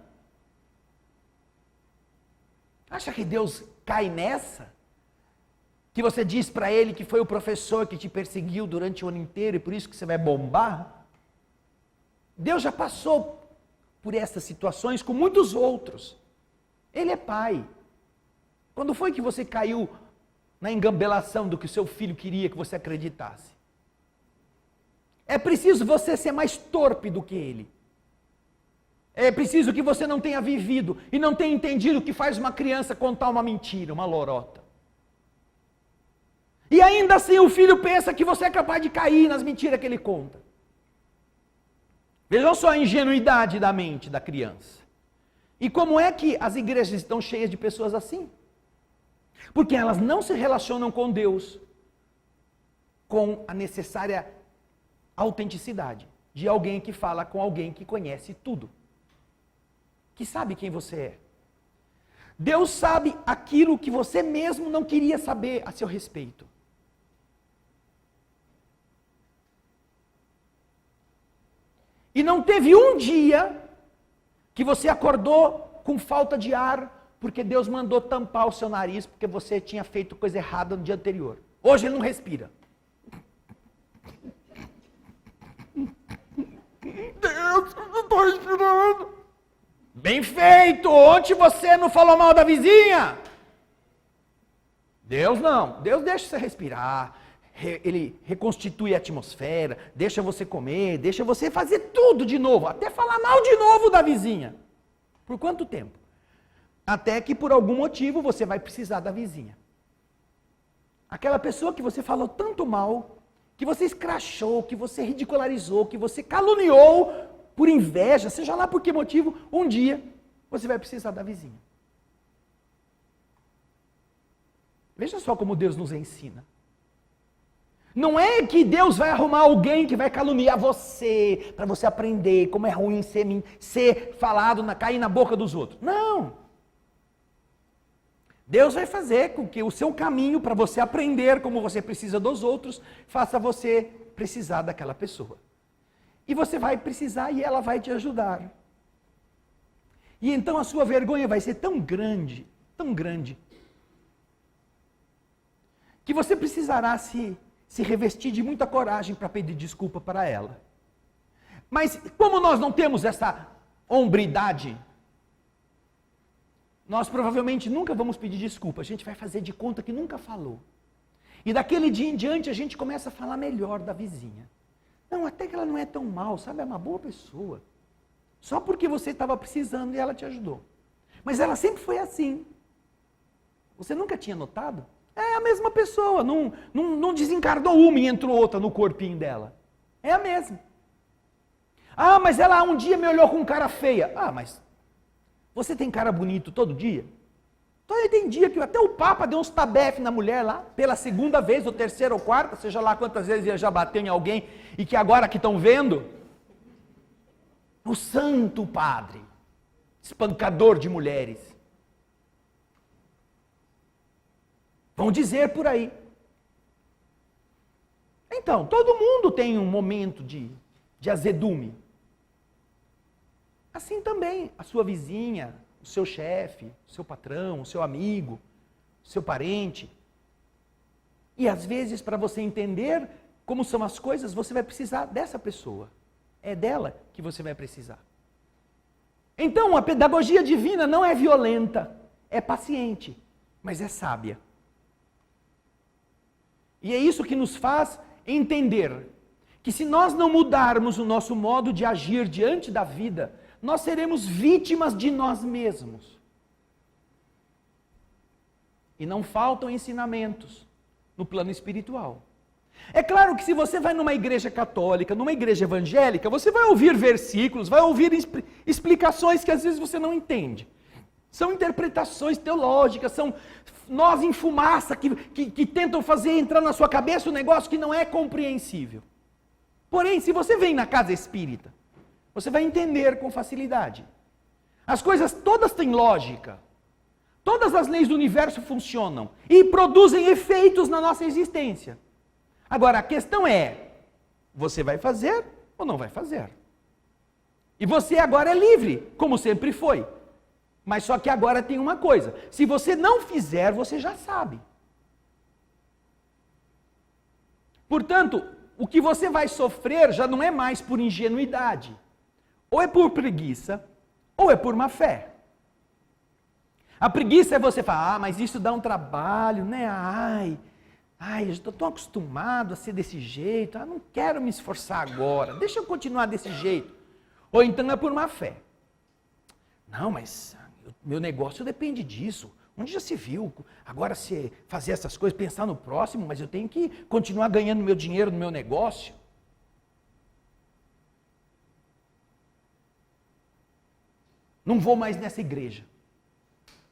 Acha que Deus cai nessa? Que você diz para ele que foi o professor que te perseguiu durante o ano inteiro e por isso que você vai bombar? Deus já passou por essas situações com muitos outros. Ele é pai. Quando foi que você caiu na engambelação do que o seu filho queria que você acreditasse? É preciso você ser mais torpe do que ele. É preciso que você não tenha vivido e não tenha entendido o que faz uma criança contar uma mentira, uma lorota. E ainda assim o filho pensa que você é capaz de cair nas mentiras que ele conta. Vejam só a ingenuidade da mente da criança. E como é que as igrejas estão cheias de pessoas assim? Porque elas não se relacionam com Deus com a necessária autenticidade de alguém que fala com alguém que conhece tudo, que sabe quem você é. Deus sabe aquilo que você mesmo não queria saber a seu respeito. E não teve um dia que você acordou com falta de ar, porque Deus mandou tampar o seu nariz, porque você tinha feito coisa errada no dia anterior. Hoje ele não respira. Deus, eu não estou respirando. Bem feito! Ontem você não falou mal da vizinha? Deus não. Deus deixa você respirar. Ele reconstitui a atmosfera, deixa você comer, deixa você fazer tudo de novo, até falar mal de novo da vizinha. Por quanto tempo? Até que por algum motivo você vai precisar da vizinha. Aquela pessoa que você falou tanto mal, que você escrachou, que você ridicularizou, que você caluniou por inveja, seja lá por que motivo, um dia você vai precisar da vizinha. Veja só como Deus nos ensina. Não é que Deus vai arrumar alguém que vai caluniar você, para você aprender como é ruim ser falado, cair na boca dos outros. Não. Deus vai fazer com que o seu caminho para você aprender como você precisa dos outros, faça você precisar daquela pessoa. E você vai precisar e ela vai te ajudar. E então a sua vergonha vai ser tão grande, que você precisará se revestir de muita coragem para pedir desculpa para ela. Mas como nós não temos essa hombridade, nós provavelmente nunca vamos pedir desculpa, a gente vai fazer de conta que nunca falou. E daquele dia em diante a gente começa a falar melhor da vizinha. Não, até que ela não é tão mal, sabe? É uma boa pessoa. Só porque você estava precisando e ela te ajudou. Mas ela sempre foi assim. Você nunca tinha notado? É a mesma pessoa, não desencarnou uma e entrou outra no corpinho dela. É a mesma. Ah, mas ela um dia me olhou com cara feia. Ah, mas você tem cara bonito todo dia? Então tem dia que até o Papa deu uns tabefe na mulher lá, pela segunda vez, ou terceira ou quarta, seja lá quantas vezes ele já bateu em alguém, e que agora que estão vendo, o Santo Padre, espancador de mulheres. Vão dizer por aí. Então, todo mundo tem um momento de azedume. Assim também, a sua vizinha, o seu chefe, o seu patrão, o seu amigo, o seu parente. E às vezes, para você entender como são as coisas, você vai precisar dessa pessoa. É dela que você vai precisar. Então, a pedagogia divina não é violenta, é paciente, mas é sábia. E é isso que nos faz entender que se nós não mudarmos o nosso modo de agir diante da vida, nós seremos vítimas de nós mesmos. E não faltam ensinamentos no plano espiritual. É claro que se você vai numa igreja católica, numa igreja evangélica, você vai ouvir versículos, vai ouvir explicações que às vezes você não entende. São interpretações teológicas, são nós em fumaça que tentam fazer entrar na sua cabeça um negócio que não é compreensível. Porém, se você vem na casa espírita, você vai entender com facilidade. As coisas todas têm lógica. Todas as leis do universo funcionam e produzem efeitos na nossa existência. Agora, a questão é, você vai fazer ou não vai fazer? E você agora é livre, como sempre foi. Mas só que agora tem uma coisa, se você não fizer, você já sabe. Portanto, o que você vai sofrer já não é mais por ingenuidade. Ou é por preguiça, ou é por má fé. A preguiça é você falar, mas isso dá um trabalho, né? Eu estou tão acostumado a ser desse jeito, não quero me esforçar agora, deixa eu continuar desse jeito. Ou então é por má fé. Não, mas meu negócio depende disso. Onde já se viu? Agora se fazer essas coisas, pensar no próximo, mas eu tenho que continuar ganhando meu dinheiro no meu negócio. Não vou mais nessa igreja.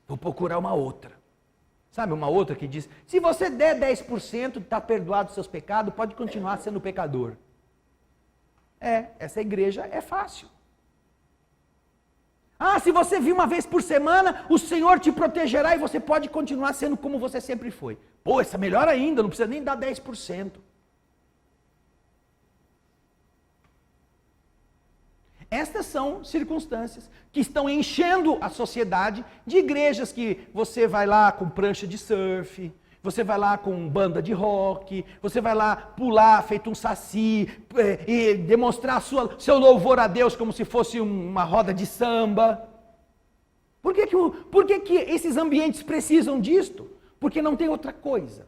Vou procurar uma outra. Sabe, uma outra que diz, se você der 10%, está perdoado os seus pecados, pode continuar sendo pecador. Essa igreja é fácil. Se você vir uma vez por semana, o Senhor te protegerá e você pode continuar sendo como você sempre foi. Pô, essa é melhor ainda, não precisa nem dar 10%. Estas são circunstâncias que estão enchendo a sociedade de igrejas que você vai lá com prancha de surf, você vai lá com banda de rock, você vai lá pular feito um saci e demonstrar seu louvor a Deus como se fosse uma roda de samba. Por que que esses ambientes precisam disto? Porque não tem outra coisa.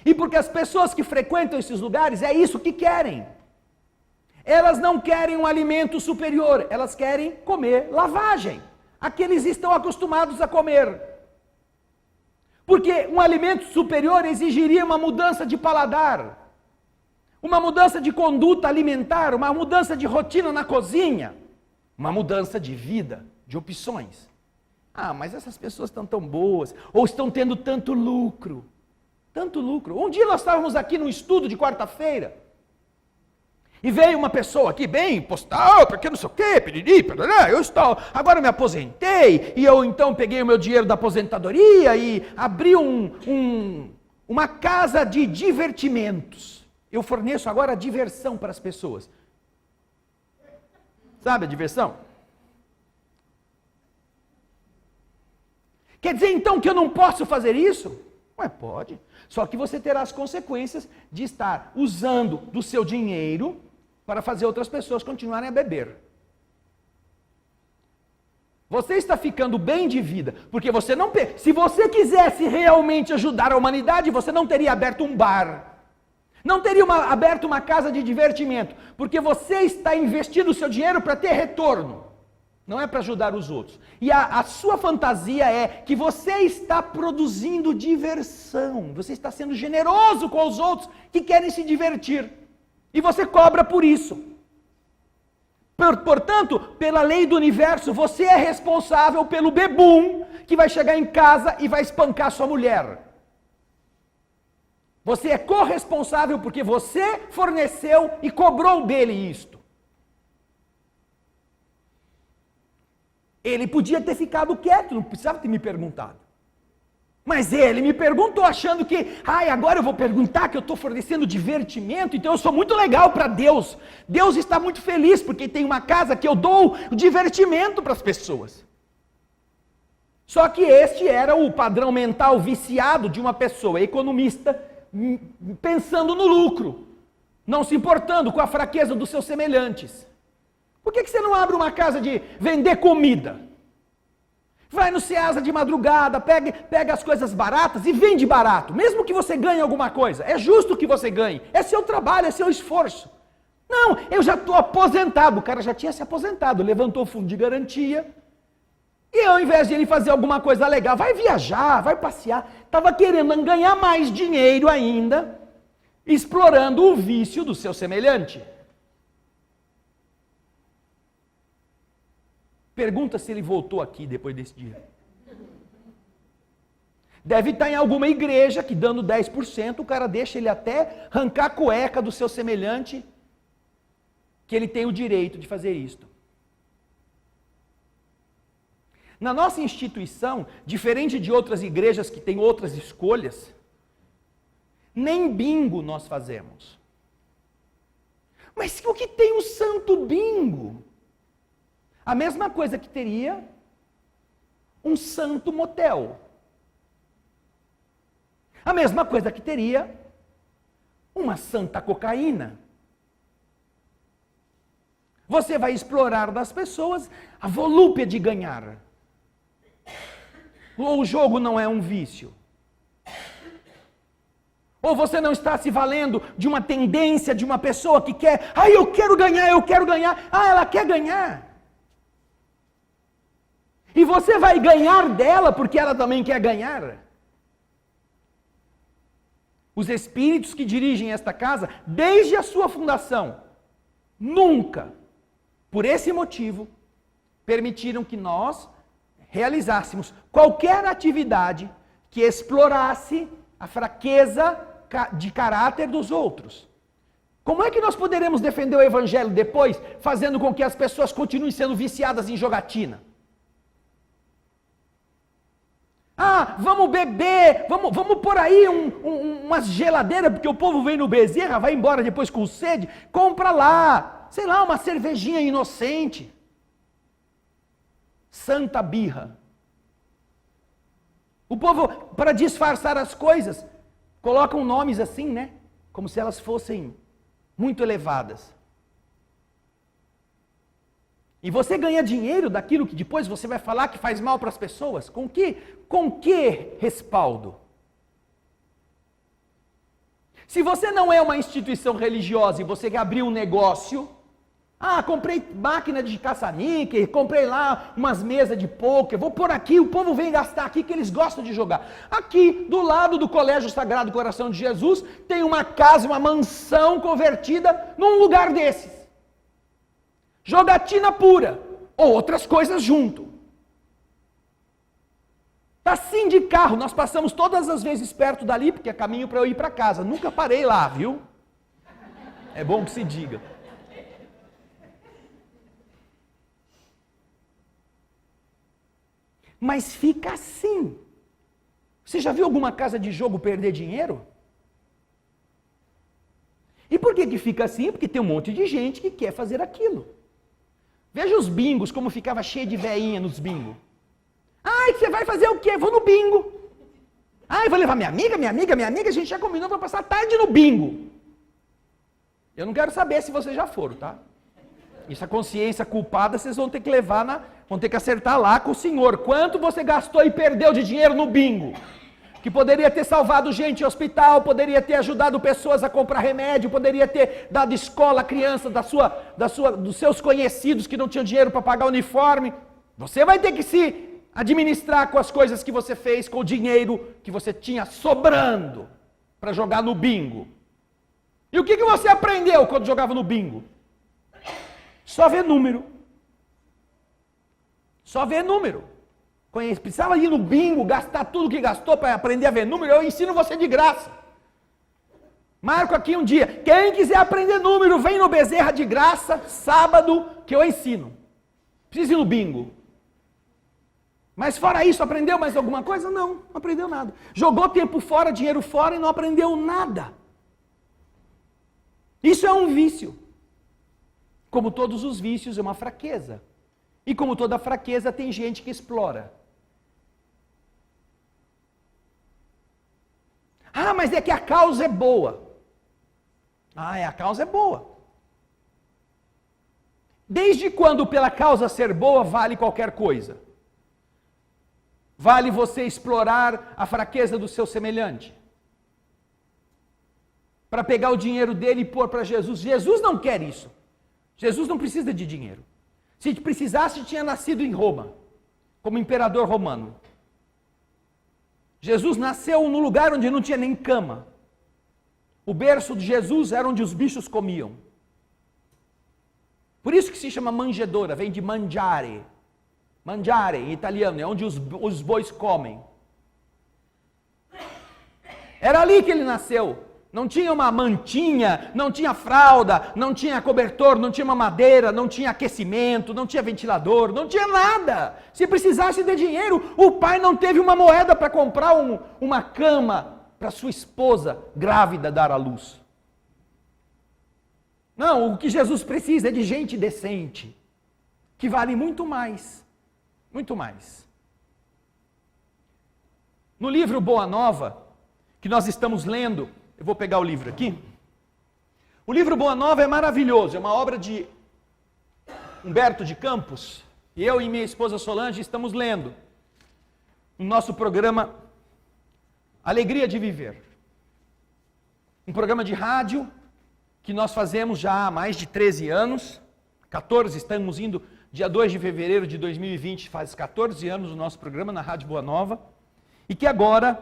E porque as pessoas que frequentam esses lugares é isso que querem. Elas não querem um alimento superior, elas querem comer lavagem. Aqueles estão acostumados a comer. Porque um alimento superior exigiria uma mudança de paladar, uma mudança de conduta alimentar, uma mudança de rotina na cozinha, uma mudança de vida, de opções. Ah, mas essas pessoas estão tão boas, ou estão tendo tanto lucro. Tanto lucro. Um dia nós estávamos aqui num estudo de quarta-feira, e veio uma pessoa aqui bem postal, porque não sei o quê, piriri, pirará, agora eu me aposentei, e eu então peguei o meu dinheiro da aposentadoria e abri uma casa de divertimentos. Eu forneço agora diversão para as pessoas. Sabe a diversão? Quer dizer então que eu não posso fazer isso? Ué, pode. Só que você terá as consequências de estar usando do seu dinheiro para fazer outras pessoas continuarem a beber. Você está ficando bem de vida, porque você não... Se você quisesse realmente ajudar a humanidade, você não teria aberto um bar. Não teria aberto uma casa de divertimento, porque você está investindo o seu dinheiro para ter retorno. Não é para ajudar os outros. E a sua fantasia é que você está produzindo diversão. Você está sendo generoso com os outros que querem se divertir. E você cobra por isso. Portanto, pela lei do universo, você é responsável pelo bebum que vai chegar em casa e vai espancar sua mulher. Você é corresponsável porque você forneceu e cobrou dele isto. Ele podia ter ficado quieto, não precisava ter me perguntado. Mas ele me perguntou achando que, agora eu vou perguntar que eu estou fornecendo divertimento, então eu sou muito legal para Deus. Deus está muito feliz porque tem uma casa que eu dou divertimento para as pessoas. Só que este era o padrão mental viciado de uma pessoa economista, pensando no lucro, não se importando com a fraqueza dos seus semelhantes. Por que você não abre uma casa de vender comida? Vai no Ceasa de madrugada, pega as coisas baratas e vende barato, mesmo que você ganhe alguma coisa. É justo que você ganhe, é seu trabalho, é seu esforço. Não, eu já estou aposentado, o cara já tinha se aposentado, levantou o fundo de garantia, e ao invés de ele fazer alguma coisa legal, vai viajar, vai passear, estava querendo ganhar mais dinheiro ainda, explorando o vício do seu semelhante. Pergunta se ele voltou aqui depois desse dia. Deve estar em alguma igreja que dando 10%, o cara deixa ele até arrancar a cueca do seu semelhante, que ele tem o direito de fazer isto. Na nossa instituição, diferente de outras igrejas que têm outras escolhas, nem bingo nós fazemos. Mas o que tem um santo bingo? A mesma coisa que teria um santo motel. A mesma coisa que teria uma santa cocaína. Você vai explorar das pessoas a volúpia de ganhar. Ou o jogo não é um vício. Ou você não está se valendo de uma tendência de uma pessoa que quer, eu quero ganhar, ela quer ganhar. E você vai ganhar dela porque ela também quer ganhar. Os espíritos que dirigem esta casa, desde a sua fundação, nunca, por esse motivo, permitiram que nós realizássemos qualquer atividade que explorasse a fraqueza de caráter dos outros. Como é que nós poderemos defender o evangelho depois, fazendo com que as pessoas continuem sendo viciadas em jogatina? Vamos beber, vamos pôr aí umas geladeiras, porque o povo vem no Bezerra, vai embora depois com sede, compra lá, sei lá, uma cervejinha inocente. Santa birra. O povo, para disfarçar as coisas, colocam nomes assim, né? Como se elas fossem muito elevadas. E você ganha dinheiro daquilo que depois você vai falar que faz mal para as pessoas? Com que respaldo? Se você não é uma instituição religiosa e você abriu um negócio, Ah, comprei máquina de caça-níquel, comprei lá umas mesas de pôquer, vou pôr aqui, o povo vem gastar aqui que eles gostam de jogar. Aqui, do lado do Colégio Sagrado Coração de Jesus, tem uma casa, uma mansão convertida num lugar desses. Jogatina pura, ou outras coisas junto. Assim de carro, nós passamos todas as vezes perto dali, porque é caminho para eu ir para casa. Nunca parei lá, viu? É bom que se diga. Mas fica assim. Você já viu alguma casa de jogo perder dinheiro? E por que fica assim? Porque tem um monte de gente que quer fazer aquilo. Veja os bingos, como ficava cheio de veinha nos bingos. Ai, você vai fazer o quê? Vou no bingo. Ai, vou levar minha amiga, a gente já combinou para passar a tarde no bingo. Eu não quero saber se vocês já foram, tá? Isso, a consciência culpada, vocês vão ter que vão ter que acertar lá com o Senhor. Quanto você gastou e perdeu de dinheiro no bingo? Que poderia ter salvado gente em hospital, poderia ter ajudado pessoas a comprar remédio, poderia ter dado escola a criança dos seus conhecidos que não tinham dinheiro para pagar o uniforme. Você vai ter que se administrar com as coisas que você fez, com o dinheiro que você tinha sobrando para jogar no bingo. E o que você aprendeu quando jogava no bingo? Só ver número. Só ver número. Precisava ir no bingo, gastar tudo que gastou para aprender a ver número, eu ensino você de graça. Marco aqui um dia. Quem quiser aprender número, vem no Bezerra de graça, sábado, que eu ensino. Precisa ir no bingo. Mas fora isso, aprendeu mais alguma coisa? Não aprendeu nada. Jogou tempo fora, dinheiro fora e não aprendeu nada. Isso é um vício. Como todos os vícios, é uma fraqueza. E como toda fraqueza, tem gente que explora. Ah, mas é que a causa é boa. A causa é boa. Desde quando pela causa ser boa vale qualquer coisa? Vale você explorar a fraqueza do seu semelhante? Para pegar o dinheiro dele e pôr para Jesus. Jesus não quer isso. Jesus não precisa de dinheiro. Se precisasse, tinha nascido em Roma, como imperador romano. Jesus nasceu num lugar onde não tinha nem cama. O berço de Jesus era onde os bichos comiam. Por isso que se chama manjedoura, vem de mangiare. Mangiare, em italiano, é onde os bois comem. Era ali que ele nasceu. Não tinha uma mantinha, não tinha fralda, não tinha cobertor, não tinha uma madeira, não tinha aquecimento, não tinha ventilador, não tinha nada. Se precisasse de dinheiro, o pai não teve uma moeda para comprar uma cama para sua esposa grávida dar à luz. Não, o que Jesus precisa é de gente decente, que vale muito mais, muito mais. No livro Boa Nova, que nós estamos lendo, eu vou pegar o livro aqui. O livro Boa Nova é maravilhoso, é uma obra de Humberto de Campos. E eu e minha esposa Solange estamos lendo no nosso programa Alegria de Viver. Um programa de rádio que nós fazemos já há mais de 13 anos. 14, estamos indo, dia 2 de fevereiro de 2020, faz 14 anos o nosso programa na Rádio Boa Nova. E que agora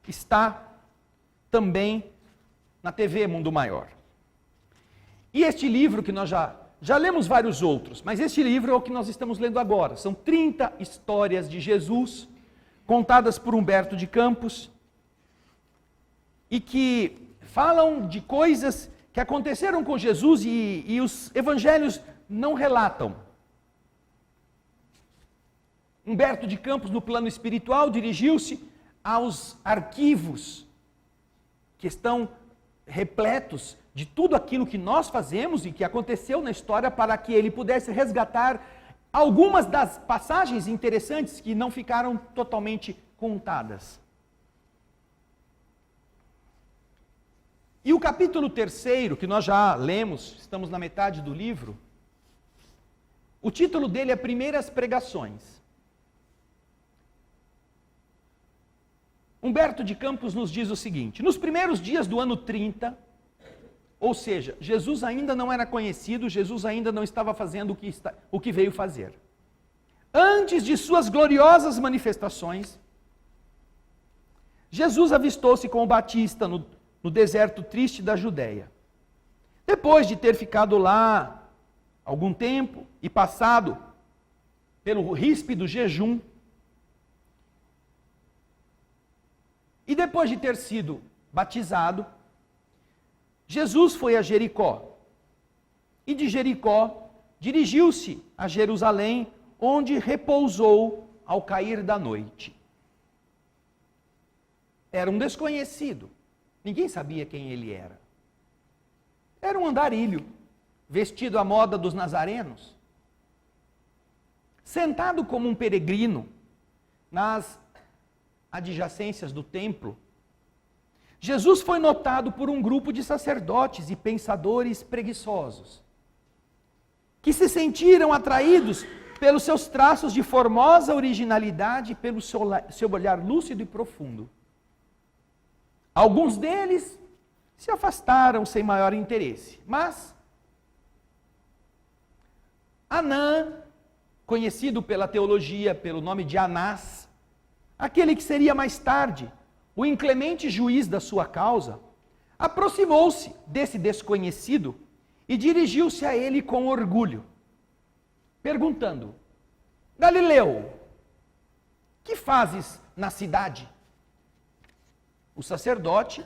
está também na TV Mundo Maior. E este livro que nós já lemos vários outros, mas este livro é o que nós estamos lendo agora. São 30 histórias de Jesus, contadas por Humberto de Campos, e que falam de coisas que aconteceram com Jesus e os evangelhos não relatam. Humberto de Campos, no plano espiritual, dirigiu-se aos arquivos que estão repletos de tudo aquilo que nós fazemos e que aconteceu na história, para que ele pudesse resgatar algumas das passagens interessantes que não ficaram totalmente contadas. E o capítulo 3, que nós já lemos, estamos na metade do livro, o título dele é Primeiras Pregações. Humberto de Campos nos diz o seguinte: nos primeiros dias do ano 30, Ou seja, Jesus ainda não era conhecido, Jesus ainda não estava fazendo o que veio fazer. Antes de suas gloriosas manifestações, Jesus avistou-se com o Batista no deserto triste da Judéia. Depois de ter ficado lá algum tempo e passado pelo ríspido jejum, e depois de ter sido batizado, Jesus foi a Jericó, e de Jericó dirigiu-se a Jerusalém, onde repousou ao cair da noite. Era um desconhecido, ninguém sabia quem ele era. Era um andarilho, vestido à moda dos nazarenos, sentado como um peregrino nas adjacências do templo. Jesus foi notado por um grupo de sacerdotes e pensadores preguiçosos, que se sentiram atraídos pelos seus traços de formosa originalidade e pelo seu olhar lúcido e profundo. Alguns deles se afastaram sem maior interesse, mas Anã, conhecido pela teologia pelo nome de Anás, aquele que seria mais tarde o inclemente juiz da sua causa, aproximou-se desse desconhecido e dirigiu-se a ele com orgulho, perguntando: Galileu, que fazes na cidade? O sacerdote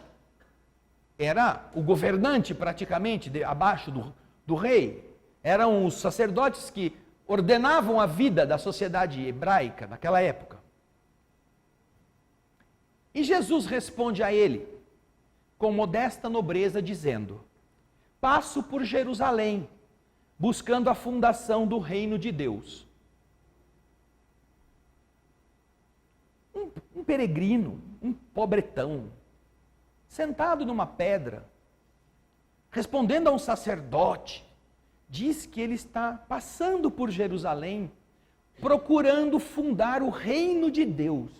era o governante praticamente, abaixo do rei. Eram os sacerdotes que ordenavam a vida da sociedade hebraica naquela época. E Jesus responde a ele, com modesta nobreza, dizendo: passo por Jerusalém, buscando a fundação do reino de Deus. Um peregrino, um pobretão, sentado numa pedra, respondendo a um sacerdote, diz que ele está passando por Jerusalém, procurando fundar o reino de Deus.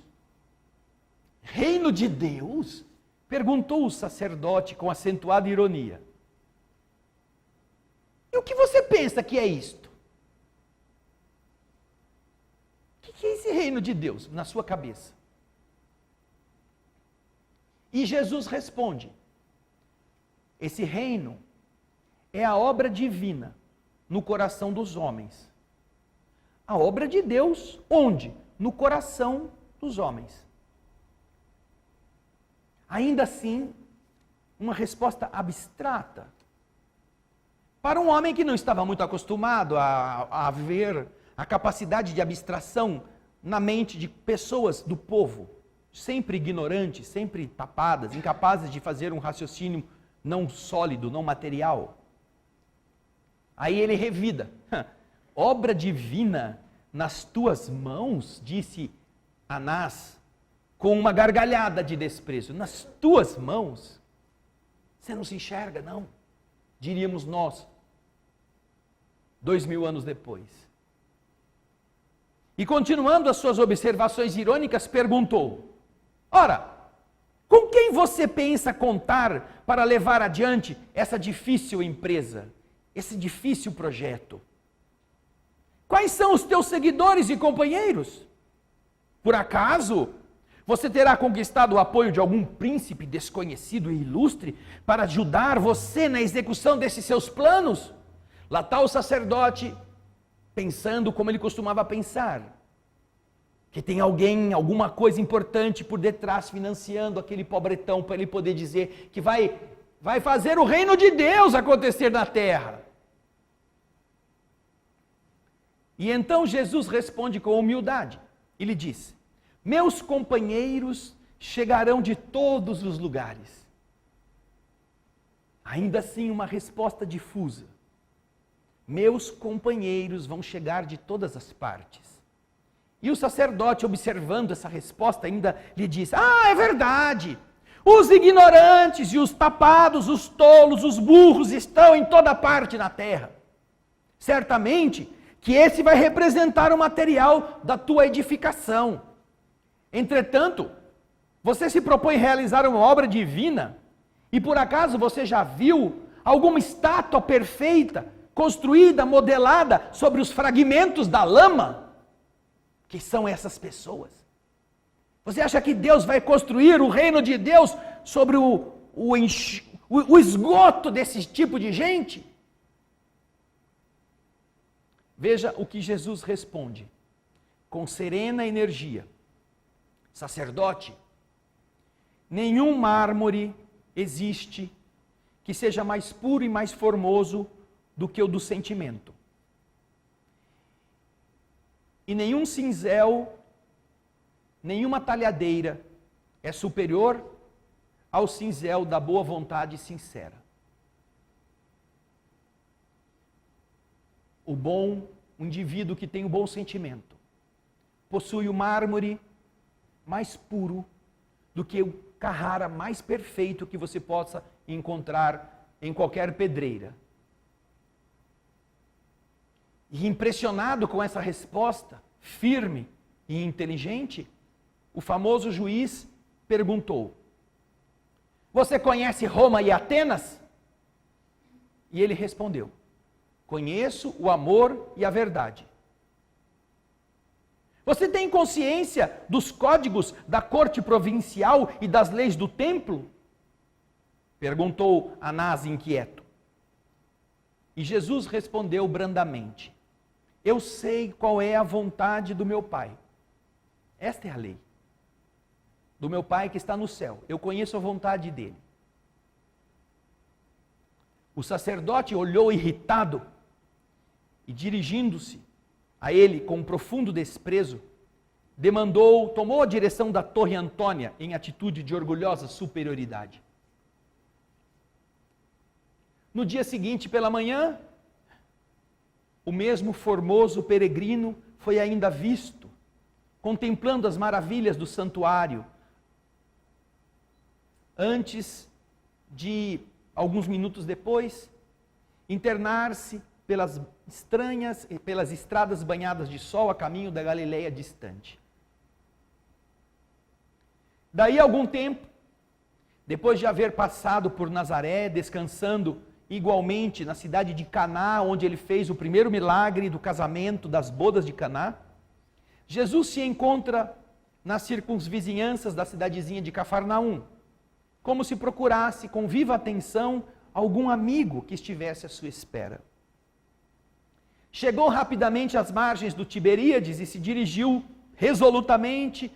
Reino de Deus? Perguntou o sacerdote com acentuada ironia. E o que você pensa que é isto? O que é esse reino de Deus na sua cabeça? E Jesus responde: esse reino é a obra divina no coração dos homens. A obra de Deus, onde? No coração dos homens. Ainda assim, uma resposta abstrata para um homem que não estava muito acostumado a ver a capacidade de abstração na mente de pessoas do povo, sempre ignorantes, sempre tapadas, incapazes de fazer um raciocínio não sólido, não material. Aí ele revida: obra divina nas tuas mãos, disse Anás, com uma gargalhada de desprezo. Nas tuas mãos? Você não se enxerga, não? Diríamos nós, 2000 anos depois. E continuando as suas observações irônicas, perguntou: ora, com quem você pensa contar para levar adiante essa difícil empresa, esse difícil projeto? Quais são os teus seguidores e companheiros? Por acaso você terá conquistado o apoio de algum príncipe desconhecido e ilustre para ajudar você na execução desses seus planos? Lá está o sacerdote pensando como ele costumava pensar, que tem alguém, alguma coisa importante por detrás financiando aquele pobretão para ele poder dizer que vai fazer o reino de Deus acontecer na terra. E então Jesus responde com humildade. Ele diz: meus companheiros chegarão de todos os lugares. Ainda assim, uma resposta difusa. Meus companheiros vão chegar de todas as partes. E o sacerdote, observando essa resposta, ainda lhe diz: é verdade. Os ignorantes e os tapados, os tolos, os burros estão em toda parte na terra. Certamente que esse vai representar o material da tua edificação. Entretanto, você se propõe realizar uma obra divina, e por acaso você já viu alguma estátua perfeita, construída, modelada sobre os fragmentos da lama? Que são essas pessoas? Você acha que Deus vai construir o reino de Deus sobre o esgoto desse tipo de gente? Veja o que Jesus responde, com serena energia. Sacerdote, nenhum mármore existe que seja mais puro e mais formoso do que o do sentimento. E nenhum cinzel, nenhuma talhadeira é superior ao cinzel da boa vontade sincera. O indivíduo que tem o bom sentimento possui o mármore mais puro do que o Carrara mais perfeito que você possa encontrar em qualquer pedreira. E impressionado com essa resposta, firme e inteligente, o famoso juiz perguntou: você conhece Roma e Atenas? E ele respondeu: conheço o amor e a verdade. Você tem consciência dos códigos da corte provincial e das leis do templo? Perguntou Anás inquieto. E Jesus respondeu brandamente: eu sei qual é a vontade do meu Pai. Esta é a lei do meu Pai que está no céu. Eu conheço a vontade dele. O sacerdote olhou irritado e, dirigindo-se a ele com um profundo desprezo, tomou a direção da Torre Antônia em atitude de orgulhosa superioridade. No dia seguinte, pela manhã, o mesmo formoso peregrino foi ainda visto, contemplando as maravilhas do santuário, antes de, alguns minutos depois, internar-se pelas estradas banhadas de sol a caminho da Galileia distante. Daí a algum tempo, depois de haver passado por Nazaré, descansando igualmente na cidade de Caná, onde ele fez o primeiro milagre do casamento, das bodas de Caná, Jesus se encontra nas circunvizinhanças da cidadezinha de Cafarnaum, como se procurasse com viva atenção algum amigo que estivesse à sua espera. Chegou rapidamente às margens do Tiberíades e se dirigiu resolutamente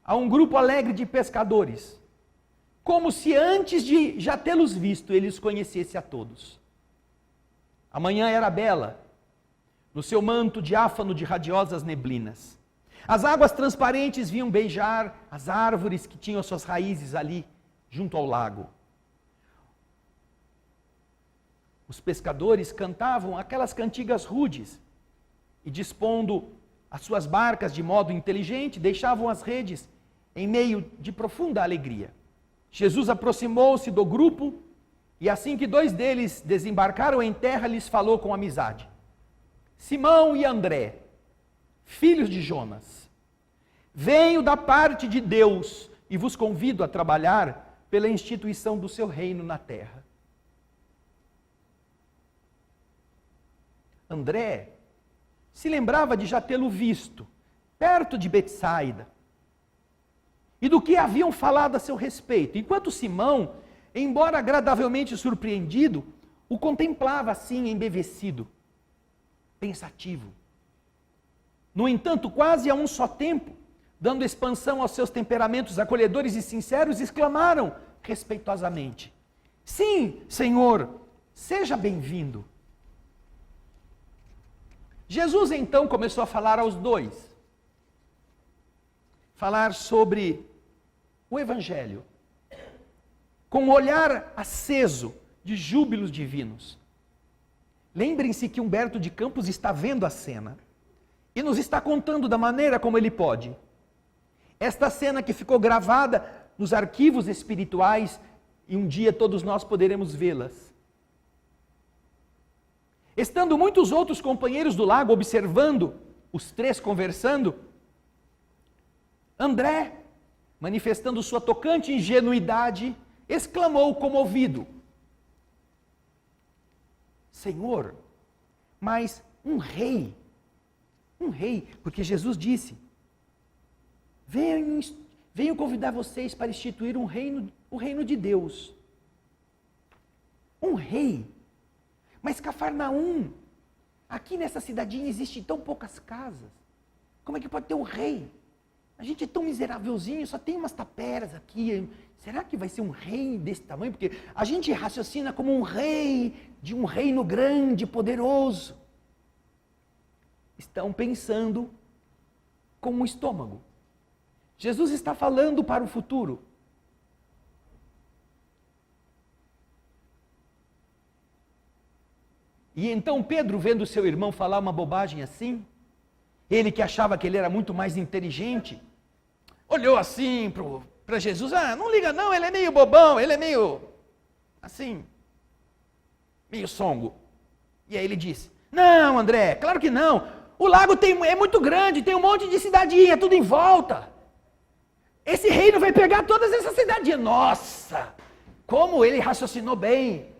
a um grupo alegre de pescadores, como se antes de já tê-los visto, ele os conhecesse a todos. A manhã era bela, no seu manto diáfano de radiosas neblinas. As águas transparentes vinham beijar as árvores que tinham suas raízes ali, junto ao lago. Os pescadores cantavam aquelas cantigas rudes e, dispondo as suas barcas de modo inteligente, deixavam as redes em meio de profunda alegria. Jesus aproximou-se do grupo e, assim que dois deles desembarcaram em terra, lhes falou com amizade: Simão e André, filhos de Jonas, venho da parte de Deus e vos convido a trabalhar pela instituição do seu reino na terra. André se lembrava de já tê-lo visto, perto de Betsaida, e do que haviam falado a seu respeito, enquanto Simão, embora agradavelmente surpreendido, o contemplava assim embevecido, pensativo. No entanto, quase a um só tempo, dando expansão aos seus temperamentos acolhedores e sinceros, exclamaram respeitosamente: sim, Senhor, seja bem-vindo. Jesus então começou a falar aos dois, falar sobre o Evangelho, com um olhar aceso de júbilos divinos. Lembrem-se que Humberto de Campos está vendo a cena e nos está contando da maneira como ele pode. Esta cena que ficou gravada nos arquivos espirituais e um dia todos nós poderemos vê-las. Estando muitos outros companheiros do lago observando os três conversando, André, manifestando sua tocante ingenuidade, exclamou comovido: Senhor, mas um rei, porque Jesus disse, venho convidar vocês para instituir o reino de Deus. Um rei. Mas Cafarnaum, aqui nessa cidadinha existem tão poucas casas. Como é que pode ter um rei? A gente é tão miserávelzinho, só tem umas taperas aqui. Será que vai ser um rei desse tamanho? Porque a gente raciocina como um rei de um reino grande, poderoso. Estão pensando com o estômago. Jesus está falando para o futuro. E então Pedro, vendo seu irmão falar uma bobagem assim, ele que achava que ele era muito mais inteligente, olhou assim para Jesus, não liga não, ele é meio bobão, ele é meio, assim, meio songo. E aí ele disse, não André, claro que não, o lago é muito grande, tem um monte de cidadinha, tudo em volta. Esse reino vai pegar todas essas cidadinhas. Nossa, como ele raciocinou bem.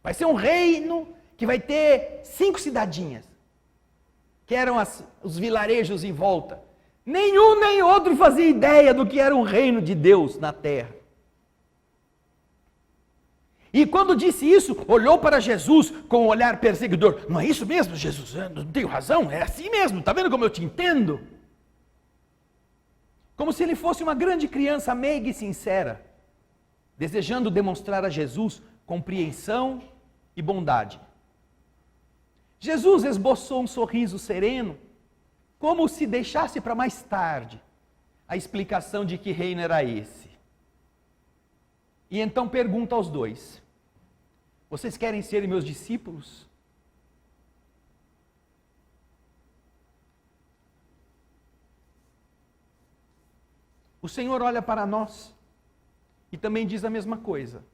Vai ser um reino que vai ter 5 cidadinhas, que eram os vilarejos em volta. Nenhum nem outro fazia ideia do que era um reino de Deus na terra. E quando disse isso, olhou para Jesus com um olhar perseguidor. Não é isso mesmo, Jesus? Eu não tenho razão, é assim mesmo, está vendo como eu te entendo? Como se ele fosse uma grande criança meiga e sincera, desejando demonstrar a Jesus compreensão e bondade. Jesus esboçou um sorriso sereno, como se deixasse para mais tarde a explicação de que reino era esse. E então pergunta aos dois, vocês querem ser meus discípulos? O Senhor olha para nós e também diz a mesma coisa.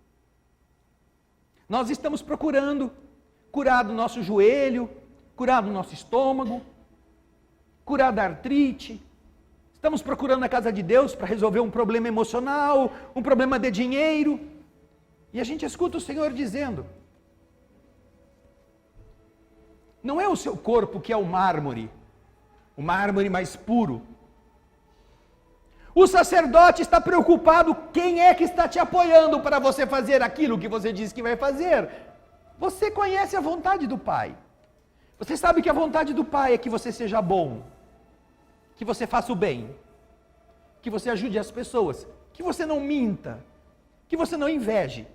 Nós estamos procurando curar do nosso joelho, curar do nosso estômago, curar da artrite. Estamos procurando a casa de Deus para resolver um problema emocional, um problema de dinheiro. E a gente escuta o Senhor dizendo, não é o seu corpo que é o mármore mais puro. O sacerdote está preocupado quem é que está te apoiando para você fazer aquilo que você diz que vai fazer. Você conhece a vontade do Pai. Você sabe que a vontade do Pai é que você seja bom, que você faça o bem, que você ajude as pessoas, que você não minta, que você não inveje,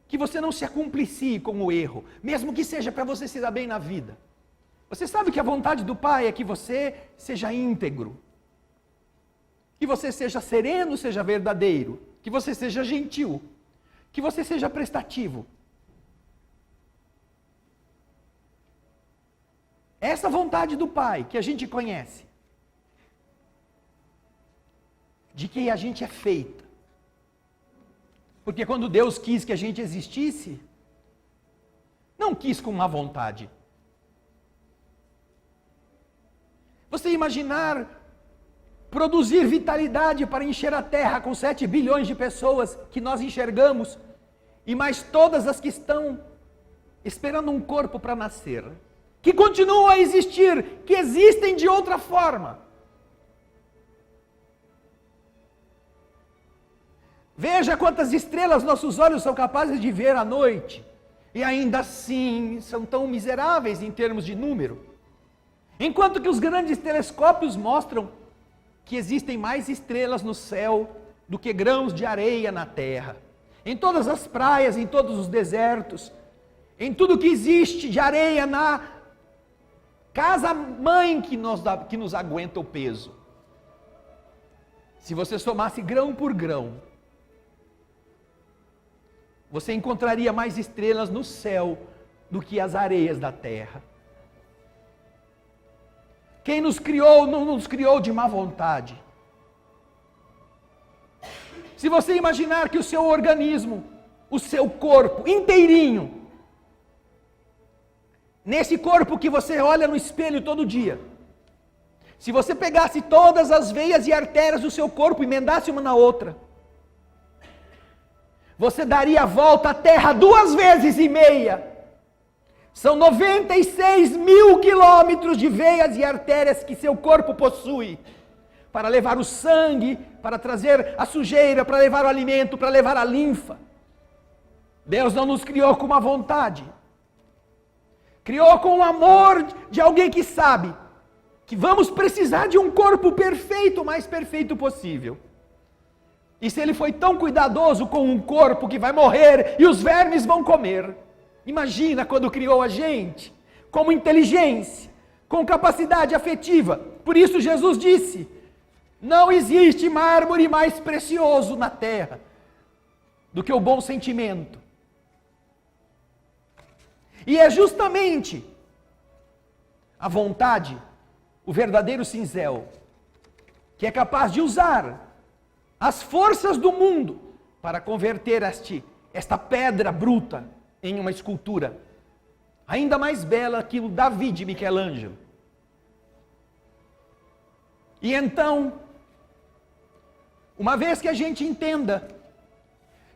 que você não se acumplicie com o erro, mesmo que seja para você se dar bem na vida. Você sabe que a vontade do Pai é que você seja íntegro, que você seja sereno, seja verdadeiro, que você seja gentil, que você seja prestativo. Essa vontade do Pai que a gente conhece, de que a gente é feita. Porque quando Deus quis que a gente existisse, não quis com má vontade. Você imaginar produzir vitalidade para encher a terra com 7 bilhões de pessoas que nós enxergamos, e mais todas as que estão esperando um corpo para nascer, que continuam a existir, que existem de outra forma. Veja quantas estrelas nossos olhos são capazes de ver à noite, e ainda assim são tão miseráveis em termos de número. Enquanto que os grandes telescópios mostram que existem mais estrelas no céu do que grãos de areia na terra. Em todas as praias, em todos os desertos, em tudo que existe de areia na casa-mãe que nos aguenta o peso. Se você somasse grão por grão, você encontraria mais estrelas no céu do que as areias da terra. Quem nos criou não nos criou de má vontade. Se você imaginar que o seu organismo, o seu corpo inteirinho, nesse corpo que você olha no espelho todo dia, se você pegasse todas as veias e artérias do seu corpo e emendasse uma na outra, você daria a volta à Terra 2,5 vezes, São 96 mil quilômetros de veias e artérias que seu corpo possui, para levar o sangue, para trazer a sujeira, para levar o alimento, para levar a linfa. Deus não nos criou com uma vontade, criou com o amor de alguém que sabe que vamos precisar de um corpo perfeito, o mais perfeito possível. E se ele foi tão cuidadoso com um corpo que vai morrer e os vermes vão comer, imagina quando criou a gente, com inteligência, com capacidade afetiva. Por isso Jesus disse: não existe mármore mais precioso na terra do que o bom sentimento. E é justamente a vontade, o verdadeiro cinzel, que é capaz de usar as forças do mundo para converter esta pedra bruta em uma escultura ainda mais bela que o Davi de Michelangelo. E então, uma vez que a gente entenda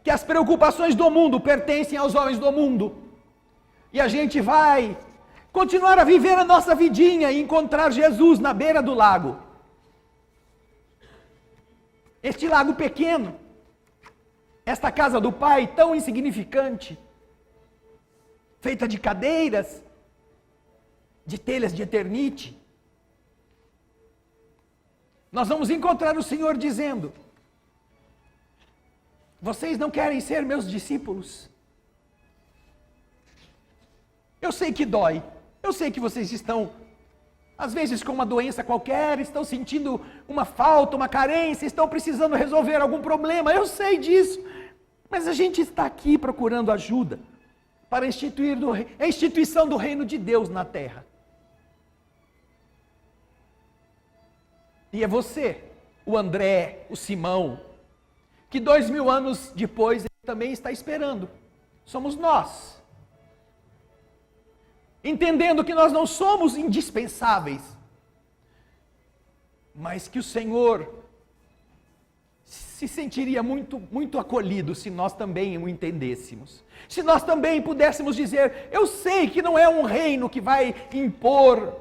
que as preocupações do mundo pertencem aos homens do mundo, e a gente vai continuar a viver a nossa vidinha e encontrar Jesus na beira do lago. Este lago pequeno, esta casa do Pai tão insignificante, feita de cadeiras, de telhas de eternite, nós vamos encontrar o Senhor dizendo: vocês não querem ser meus discípulos? Eu sei que dói, eu sei que vocês estão, às vezes, com uma doença qualquer, estão sentindo uma falta, uma carência, estão precisando resolver algum problema, eu sei disso, mas a gente está aqui procurando ajuda para instituir a instituição do reino de Deus na terra. E é você, o André, o Simão, que 2000 anos depois ele também está esperando. Somos nós. Entendendo que nós não somos indispensáveis, mas que o Senhor se sentiria muito, muito acolhido se nós também o entendêssemos. Se nós também pudéssemos dizer: eu sei que não é um reino que vai impor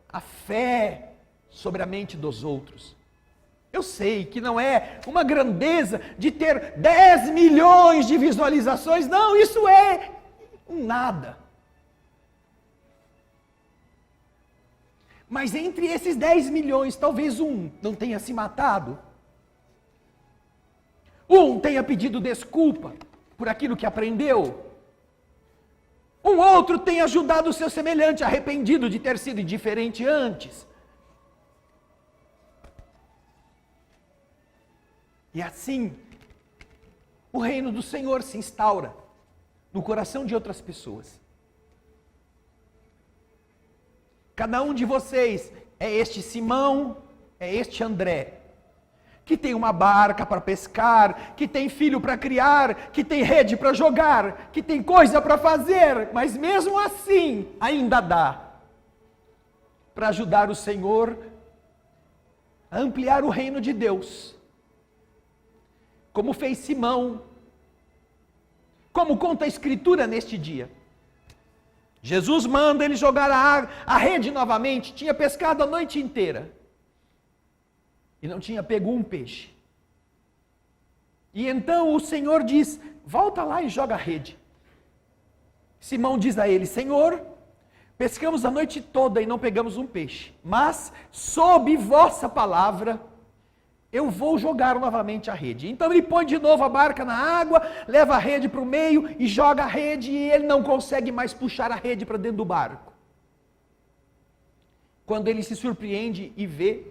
a fé sobre a mente dos outros. Eu sei que não é uma grandeza de ter 10 milhões de visualizações. Não, isso é um nada. Mas entre esses 10 milhões, talvez um não tenha se matado. Um tenha pedido desculpa por aquilo que aprendeu. Um outro tenha ajudado o seu semelhante arrependido de ter sido indiferente antes. E assim, o reino do Senhor se instaura no coração de outras pessoas. Cada um de vocês é este Simão, é este André, que tem uma barca para pescar, que tem filho para criar, que tem rede para jogar, que tem coisa para fazer, mas mesmo assim ainda dá para ajudar o Senhor a ampliar o reino de Deus, como fez Simão, como conta a Escritura neste dia. Jesus manda ele jogar a rede novamente, tinha pescado a noite inteira, e não tinha pego um peixe. E então o Senhor diz: volta lá e joga a rede. Simão diz a ele: Senhor, pescamos a noite toda e não pegamos um peixe, mas sob vossa palavra, eu vou jogar novamente a rede. Então ele põe de novo a barca na água, leva a rede para o meio e joga a rede, e ele não consegue mais puxar a rede para dentro do barco. Quando ele se surpreende e vê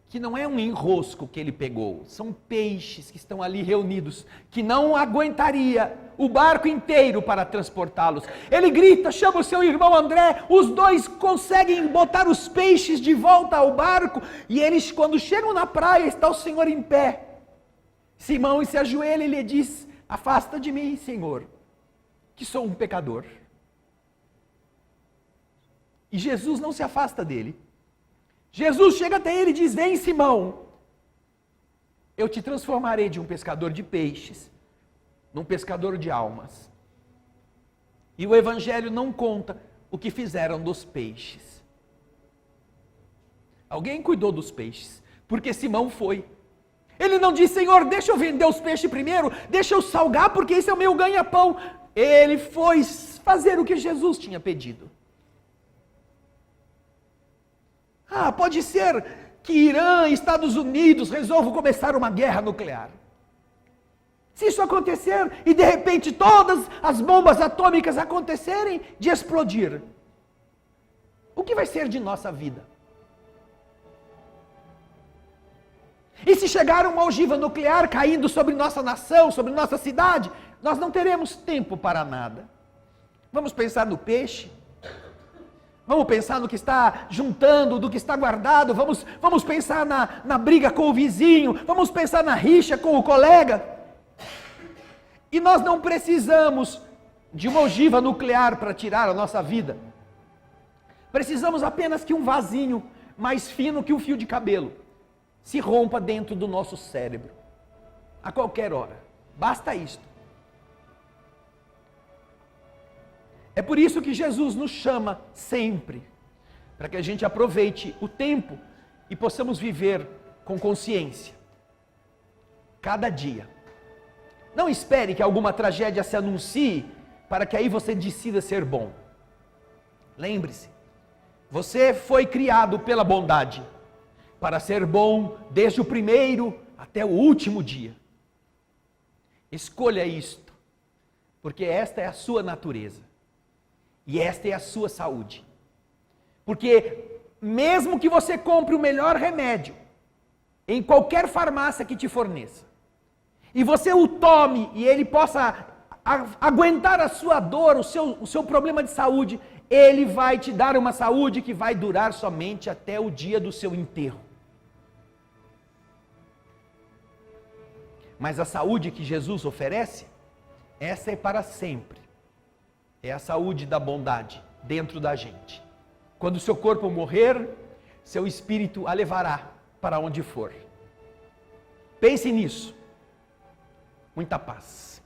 que não é um enrosco que ele pegou, são peixes que estão ali reunidos, que não aguentaria o barco inteiro para transportá-los. Ele grita, chama o seu irmão André, os dois conseguem botar os peixes de volta ao barco, e eles, quando chegam na praia, está o Senhor em pé. Simão se ajoelha e lhe diz: afasta de mim, Senhor, que sou um pecador. E Jesus não se afasta dele. Jesus chega até ele e diz: vem, Simão, eu te transformarei de um pescador de peixes num pescador de almas. E o Evangelho não conta o que fizeram dos peixes. Alguém cuidou dos peixes, porque Simão foi. Ele não disse: Senhor, deixa eu vender os peixes primeiro, deixa eu salgar, porque esse é o meu ganha-pão. Ele foi fazer o que Jesus tinha pedido. Pode ser que Irã e Estados Unidos resolvam começar uma guerra nuclear. Se isso acontecer e de repente todas as bombas atômicas acontecerem de explodir, o que vai ser de nossa vida? E se chegar uma ogiva nuclear caindo sobre nossa nação, sobre nossa cidade, nós não teremos tempo para nada. Vamos pensar no peixe, vamos pensar no que está juntando, do que está guardado, vamos pensar na briga com o vizinho, vamos pensar na rixa com o colega. E nós não precisamos de uma ogiva nuclear para tirar a nossa vida. Precisamos apenas que um vasinho mais fino que um fio de cabelo se rompa dentro do nosso cérebro, a qualquer hora. Basta isto. É por isso que Jesus nos chama sempre, para que a gente aproveite o tempo e possamos viver com consciência, cada dia. Não espere que alguma tragédia se anuncie, para que aí você decida ser bom. Lembre-se, você foi criado pela bondade, para ser bom desde o primeiro até o último dia. Escolha isto, porque esta é a sua natureza, e esta é a sua saúde. Porque mesmo que você compre o melhor remédio, em qualquer farmácia que te forneça, e você o tome e ele possa aguentar a sua dor, o seu problema de saúde, ele vai te dar uma saúde que vai durar somente até o dia do seu enterro. Mas a saúde que Jesus oferece, essa é para sempre. É a saúde da bondade dentro da gente. Quando o seu corpo morrer, seu espírito a levará para onde for. Pense nisso. Muita paz.